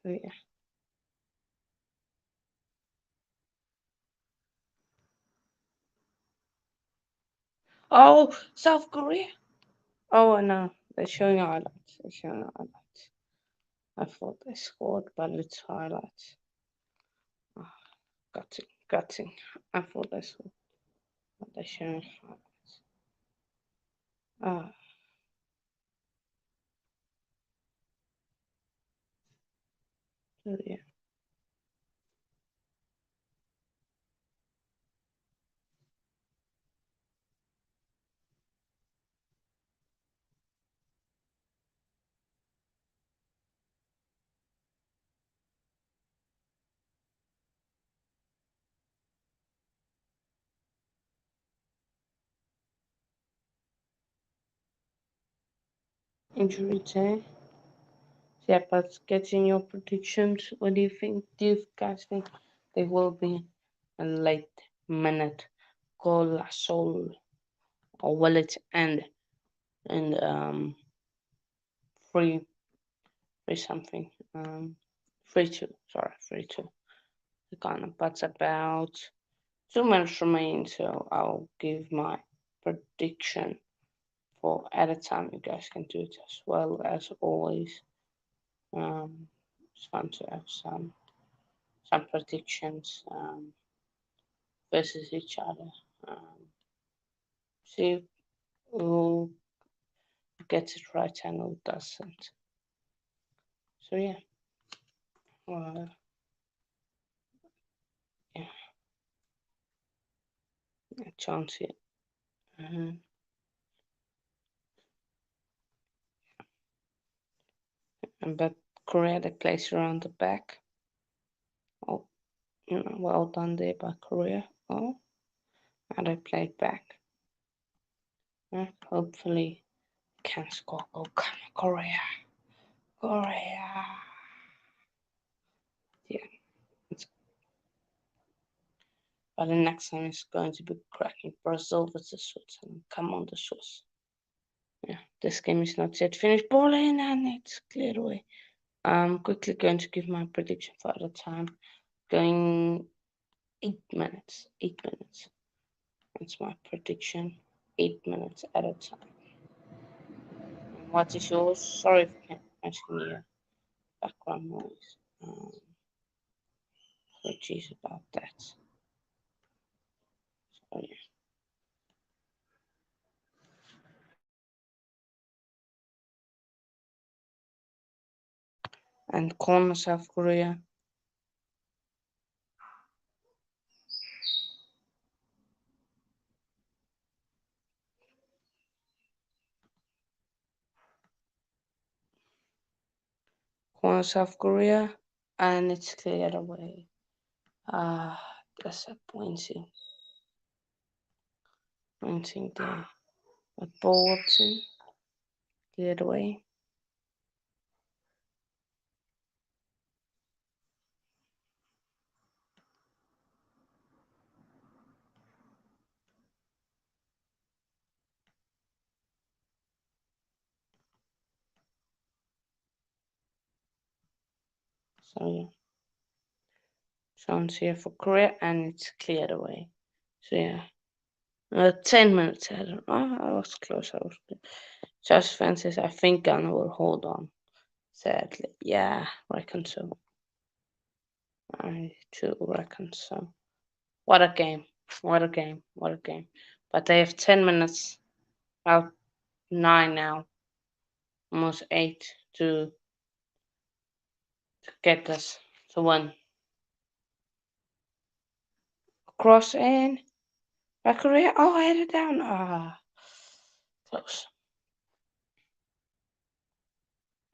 So yeah. Oh, South Korea. Oh no, they're showing highlights. They're showing highlights. I thought they scored, but it's highlights. Oh, gutting. I thought they scored, but they're showing highlights. Ah, so yeah. Injury day. Yeah, but getting your predictions. What do you think? Do you guys think they will be a late minute goal soul, or will it end in free free something? Free two. Sorry, free two. Ghana. But about 2 minutes remain, so I'll give my prediction for at a time. You guys can do it as well as always. Um, it's fun to have some predictions versus each other. Um, See who gets it right and who doesn't. So yeah, uh, yeah, chance here. Uh, and but Korea they place around the back. Oh, well done there by Korea. Oh, and they played back. Hopefully can score. Oh, come on, Korea. Korea. Yeah, it's, but the next time is going to be cracking. Brazil versus Switzerland. Come on, the Swiss. Yeah, this game is not yet finished. Ball in and it's cleared away. I'm quickly going to give my prediction for the time. Going 8 minutes. 8 minutes. That's my prediction. 8 minutes at a time. And what is yours? Sorry if I can't hear background noise. Apologies about that. So, yeah. And corner South Korea. Corner South Korea. And it's cleared away. Disappointing. Pointing there. But ball Watson cleared away. So yeah. Chance here for Korea and it's cleared away. So yeah. 10 minutes ahead. Oh, I was close. I was close. Just Francis, I think Ghana will hold on. Sadly. Yeah, reckon so. I too reckon so. What a game. What a game. What a game. But they have 10 minutes. About 9 now. Almost 8 to get this to win. Cross in. By Korea. Oh, I had it down. Close.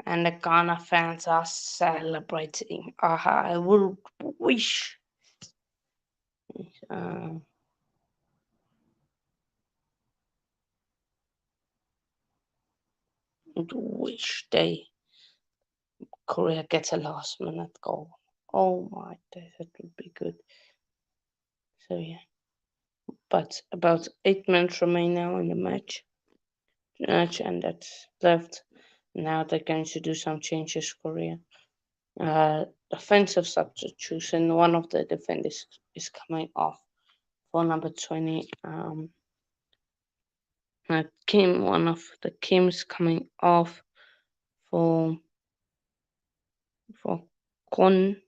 And the Ghana fans are celebrating. I would wish. Uh, which day Korea gets a last minute goal. Oh my days, that would be good. So yeah, but about 8 minutes remain now in the match, and that's left. Now they're going to do some changes. Korea, offensive substitution. One of the defenders is coming off for number 20. One of the Kim's coming off for for Kwon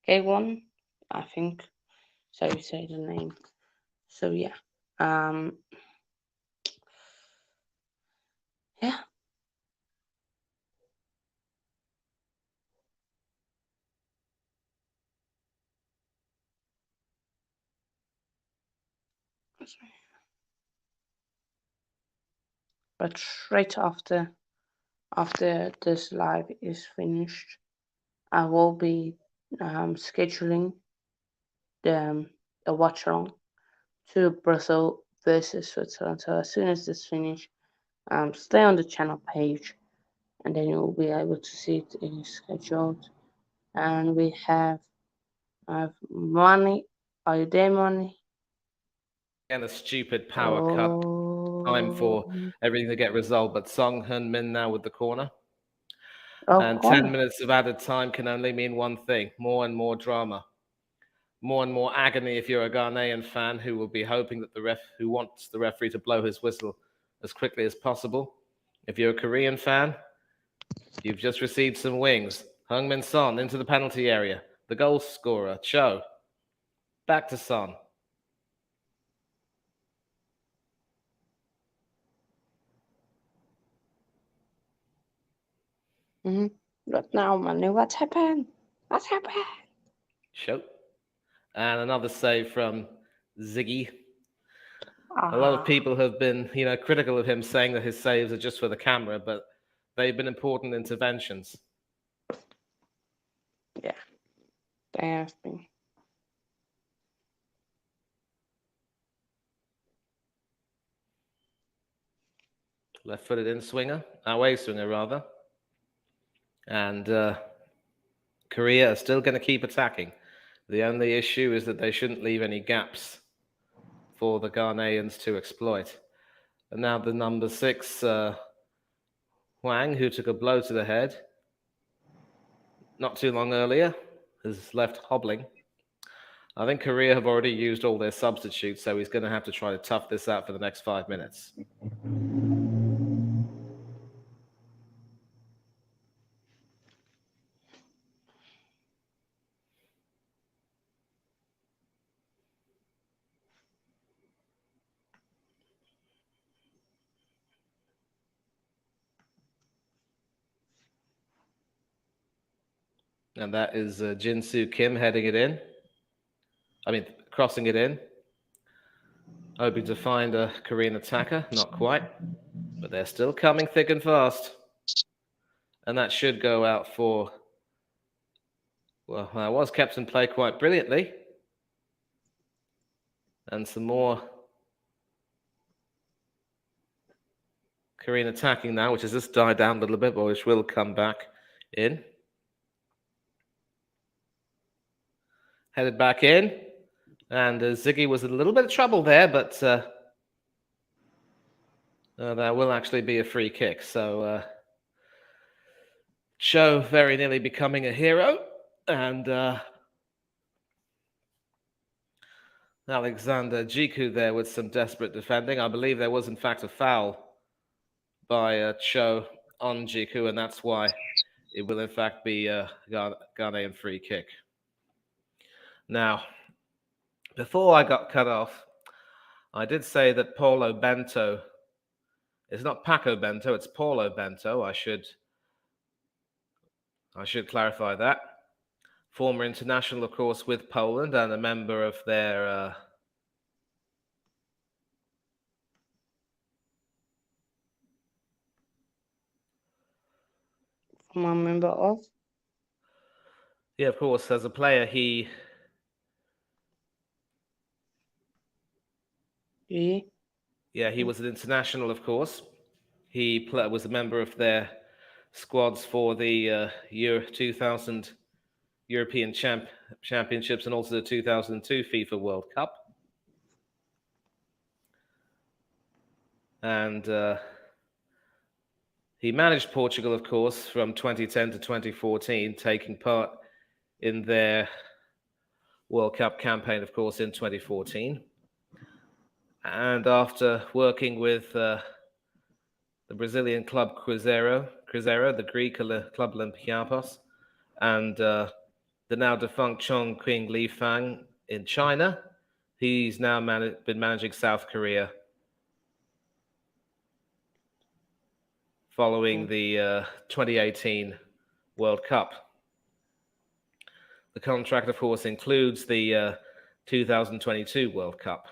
K1, I think. So you say the name. So yeah, um, yeah. But right after this live is finished, I will be scheduling the the Watchalong to Brazil versus Switzerland. So as soon as this finish, stay on the channel page, and then you'll be able to see it in scheduled. And we have money. Are you there, money? Again, a stupid power cut. Time for Oh, everything to get resolved, but Song Hun Min now with the corner. oh, And 10 corner. minutes of added time can only mean one thing: more and more drama, more and more agony if you're a Ghanaian fan who will be hoping that who wants the referee to blow his whistle as quickly as possible. If you're a Korean fan, you've just received some wings. Heung-min Son into the penalty area. The goal scorer, Cho. Back to Son. Mm-hmm. But now, money, what's happened? What's happened? Cho. And another save from Ziggy. A lot of Ah, people have been, critical of him, saying that his saves are just for the camera, but they've been important interventions. yeah, they have been. Left-footed in swinger, away swinger rather. And Korea are still going to keep attacking. The only issue is that they shouldn't leave any gaps for the Ghanaians to exploit. And now the number 6, Hwang, who took a blow to the head not too long earlier, is left hobbling. I think Korea have already used all their substitutes, so he's going to have to try to tough this out for the next 5 minutes. And that is Jin-Soo Kim heading it in. Crossing it in. Hoping to find a Korean attacker. Not quite. But they're still coming thick and fast. And that should go out for... Well, that was kept in play quite brilliantly. And some more Korean attacking now, which has just died down a little bit, but which will come back in. Headed back in. And Ziggy was in a little bit of trouble there, but that will actually be a free kick. So Cho very nearly becoming a hero. And Alexander Jiku there with some desperate defending. I believe there was, in fact, a foul by Cho on Jiku, and that's why it will, in fact, be a Ghanaian free kick. Now, before I got cut off, I did say that Paulo Bento is not Paco Bento, it's Paulo Bento. I should clarify that. Former international, of course, with Poland and a member of their... Former member of? Yeah, of course, as a player, he... Yeah. Yeah, he was an international, of course. Was a member of their squads for the Year 2000 European Championships and also the 2002 FIFA World Cup. And he managed Portugal, of course, from 2010 to 2014, taking part in their World Cup campaign, of course, in 2014. And after working with the Brazilian club Cruzeiro, the Greek club Olympiacos, and the now defunct Chong Qing Li Fang in China, he's now been managing South Korea following the 2018 World Cup. The contract, of course, includes the 2022 World Cup.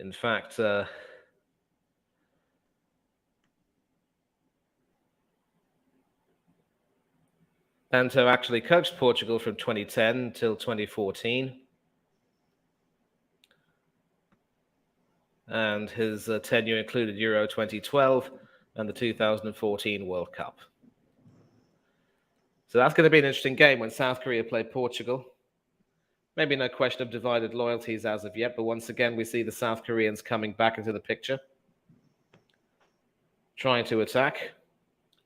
In fact, Bento actually coached Portugal from 2010 until 2014. And his tenure included Euro 2012 and the 2014 World Cup. So that's going to be an interesting game when South Korea play Portugal. Maybe no question of divided loyalties as of yet, but once again, we see the South Koreans coming back into the picture, trying to attack.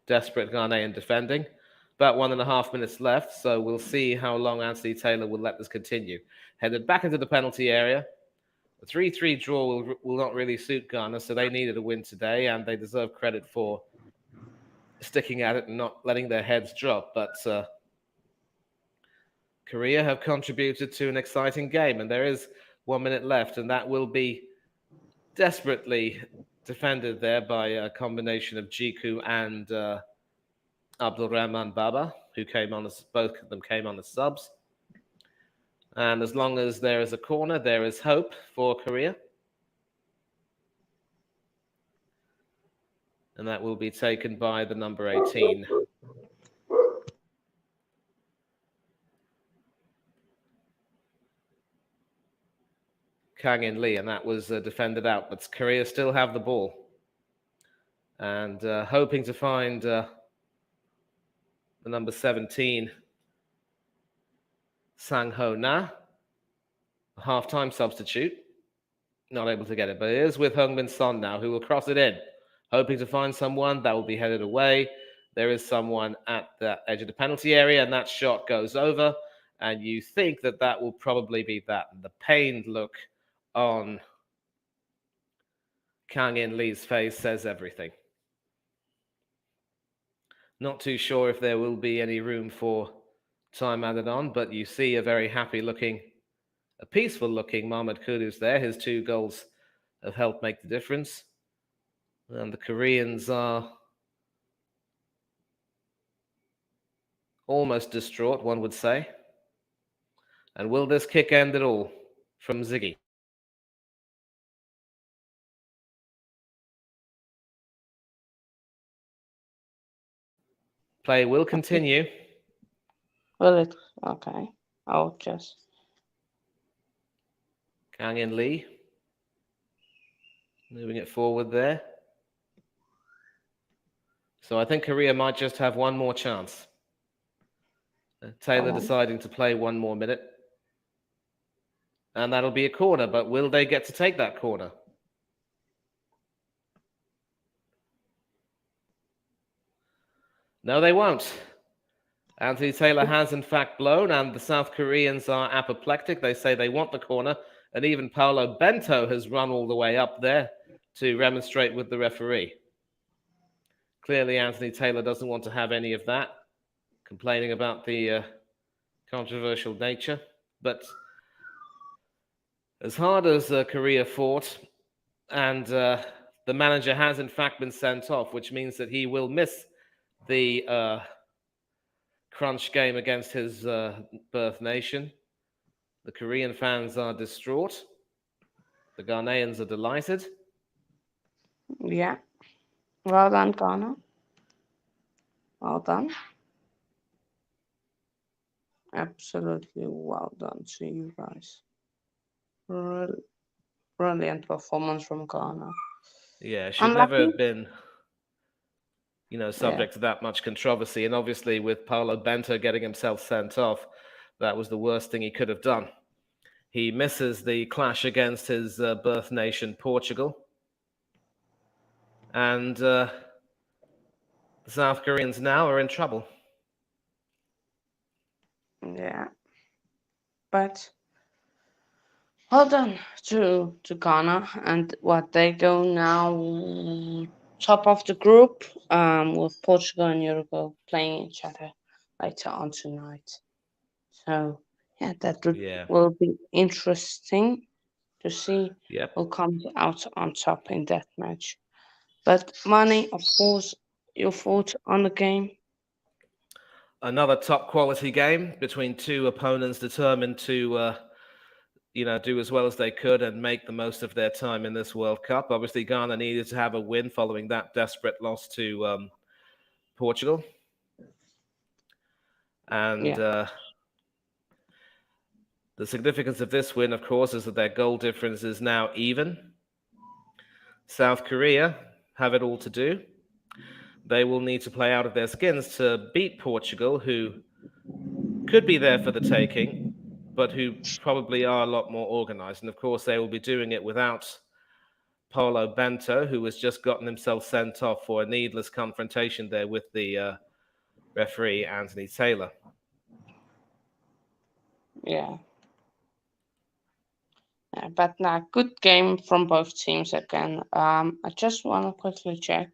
Desperate Ghanaian defending. About 1.5 minutes left, so we'll see how long Anthony Taylor will let this continue. Headed back into the penalty area. The 3-3 draw will not really suit Ghana, so they needed a win today, and they deserve credit for sticking at it and not letting their heads drop. But Korea have contributed to an exciting game, and there is 1 minute left, and that will be desperately defended there by a combination of Jiku and Abdulrahman Baba, who came on as both of them came on as subs. And as long as there is a corner, there is hope for Korea. And that will be taken by the number 18. Kang In Lee, and that was defended out. But Korea still have the ball. And hoping to find the number 17, Sang Ho Na, a half-time substitute. Not able to get it, but it is with Heung-min Son now, who will cross it in. Hoping to find someone that will be headed away. There is someone at the edge of the penalty area, and that shot goes over. And you think that that will probably be that. The pained look on Kang In Lee's face says everything. Not too sure if there will be any room for time added on, but you see a very happy-looking, a peaceful-looking Mohamed Kudus there. His 2 goals have helped make the difference. And the Koreans are almost distraught, one would say. And will this kick end it all from Ziggy? Play will continue. Will it? Okay. I'll just. Kang In Lee. Moving it forward there. So I think Korea might just have one more chance. Taylor deciding to play 1 more minute. And that'll be a corner, but will they get to take that corner? No, they won't. Anthony Taylor has in fact blown, and the South Koreans are apoplectic. They say they want the corner, and even Paolo Bento has run all the way up there to remonstrate with the referee. Clearly, Anthony Taylor doesn't want to have any of that, complaining about the controversial nature. But as hard as Korea fought, and the manager has in fact been sent off, which means that he will miss the crunch game against his birth nation. The Korean fans are distraught. The Ghanaians are delighted. Yeah. Well done, Ghana. Well done. Absolutely well done to you guys. Brilliant performance from Ghana. Yeah, should never Unlucky? have been, Yeah, subject to that much controversy. And obviously, with Paulo Bento getting himself sent off, that was the worst thing he could have done. He misses the clash against his birth nation, Portugal. And the South Koreans now are in trouble. yeah. But hold on to Ghana and what they go now top of the group with Portugal and Uruguay playing each other later on tonight. So yeah, Yeah. will be interesting to see Yep. who comes out on top in that match. But Money, of course, your thoughts on the game? Another top quality game between two opponents determined to, do as well as they could and make the most of their time in this World Cup. Obviously, Ghana needed to have a win following that desperate loss to Portugal. And Yeah, the significance of this win, of course, is that their goal difference is now even. South Korea have it all to do. They will need to play out of their skins to beat Portugal, who could be there for the taking, but who probably are a lot more organized. And of course, they will be doing it without Paulo Bento, who has just gotten himself sent off for a needless confrontation there with the referee, Anthony Taylor. yeah. But now, good game from both teams again. I just want to quickly check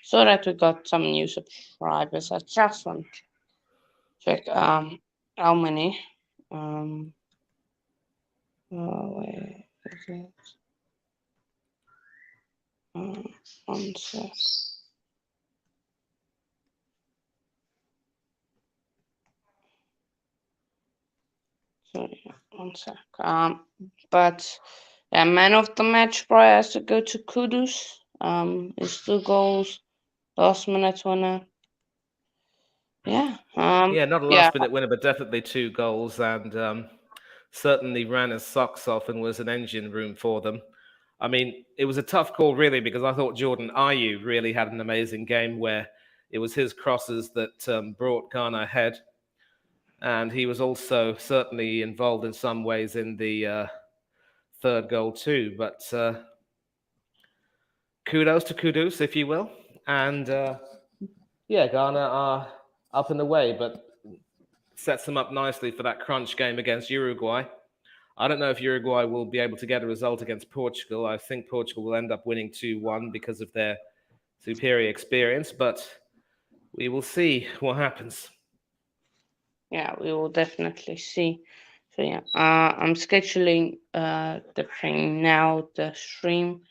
so that we got some new subscribers. I just want to check how many. Um, wait, is it? Uh, one sec. Sorry, one sec. But yeah, man of the match probably has to go to Kudus. His 2 goals, last minute winner. Yeah. Yeah, not a Yeah. last minute winner, but definitely 2 goals, and certainly ran his socks off and was an engine room for them. I mean, it was a tough call, really, because I thought Jordan Ayew really had an amazing game where it was his crosses that brought Ghana ahead. And he was also certainly involved in some ways in the third goal, too. But kudos to Kudus, if you will. And yeah, Ghana are up in the way, but sets them up nicely for that crunch game against Uruguay. I don't know if Uruguay will be able to get a result against Portugal. I think Portugal will end up winning 2-1 because of their superior experience, but we will see what happens. Yeah, we will definitely see. So yeah, I'm scheduling the thing now, the stream.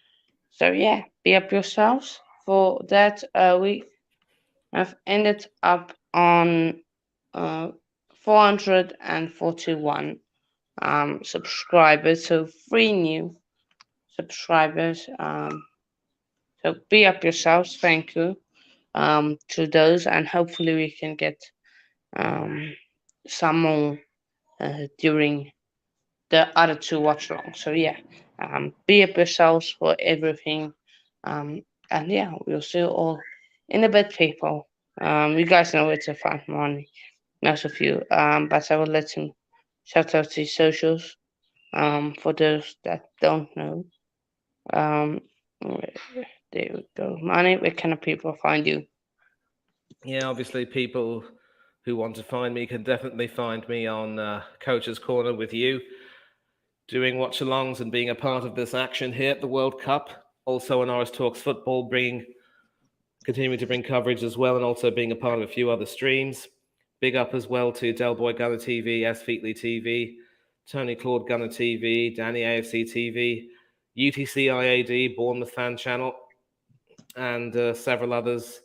So yeah, be up yourselves for that. We have ended up on 441 subscribers, so 3 new subscribers. So be up yourselves. Thank you to those, and hopefully we can get um, some more during the other 2 watch along. So yeah, be up yourselves for everything. And yeah, we'll see you all in a bit, people. You guys know where to find money, most of you. But I will let him shout out to his socials. For those that don't know. Um, there we go. Money, where can people find you? Yeah, obviously, people who want to find me can definitely find me on Coach's Corner with you, doing watch-alongs and being a part of this action here at the World Cup. Also on Oris Talks Football, continuing to bring coverage as well, and also being a part of a few other streams. Big up as well to Del Boy Gunner TV, S. Featley TV, Tony Claude Gunner TV, Danny AFC TV, UTC IAD, Bournemouth Fan Channel, and several others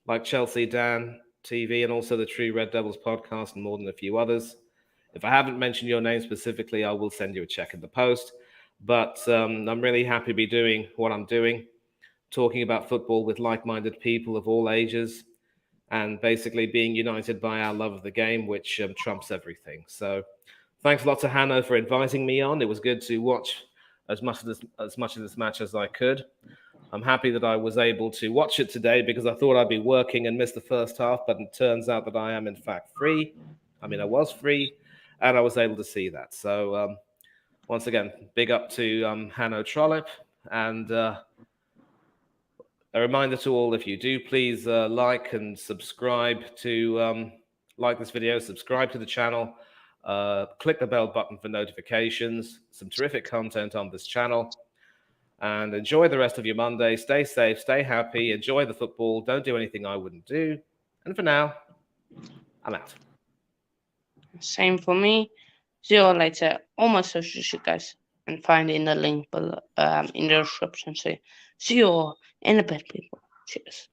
like Chelsea Dan TV and also the True Red Devils podcast and more than a few others. If I haven't mentioned your name specifically, I will send you a check in the post. But I'm really happy to be doing what I'm doing, talking about football with like-minded people of all ages, and basically being united by our love of the game, which trumps everything. So thanks a lot to Hanno for inviting me on. It was good to watch as much of this match as I could. I'm happy that I was able to watch it today because I thought I'd be working and miss the first half, but it turns out that I am in fact free. I mean, I was free, and I was able to see that. So once again, big up to Hanno Trollope, and a reminder to all: if you do, please like and subscribe to like this video, subscribe to the channel. Click the bell button for notifications. Some terrific content on this channel. And enjoy the rest of your Monday. Stay safe, stay happy, enjoy the football. Don't do anything I wouldn't do. And for now, I'm out. Same for me. See you all later. All my socials, you guys, and find in the link below, in the description. So see you all in a bit, people. Cheers.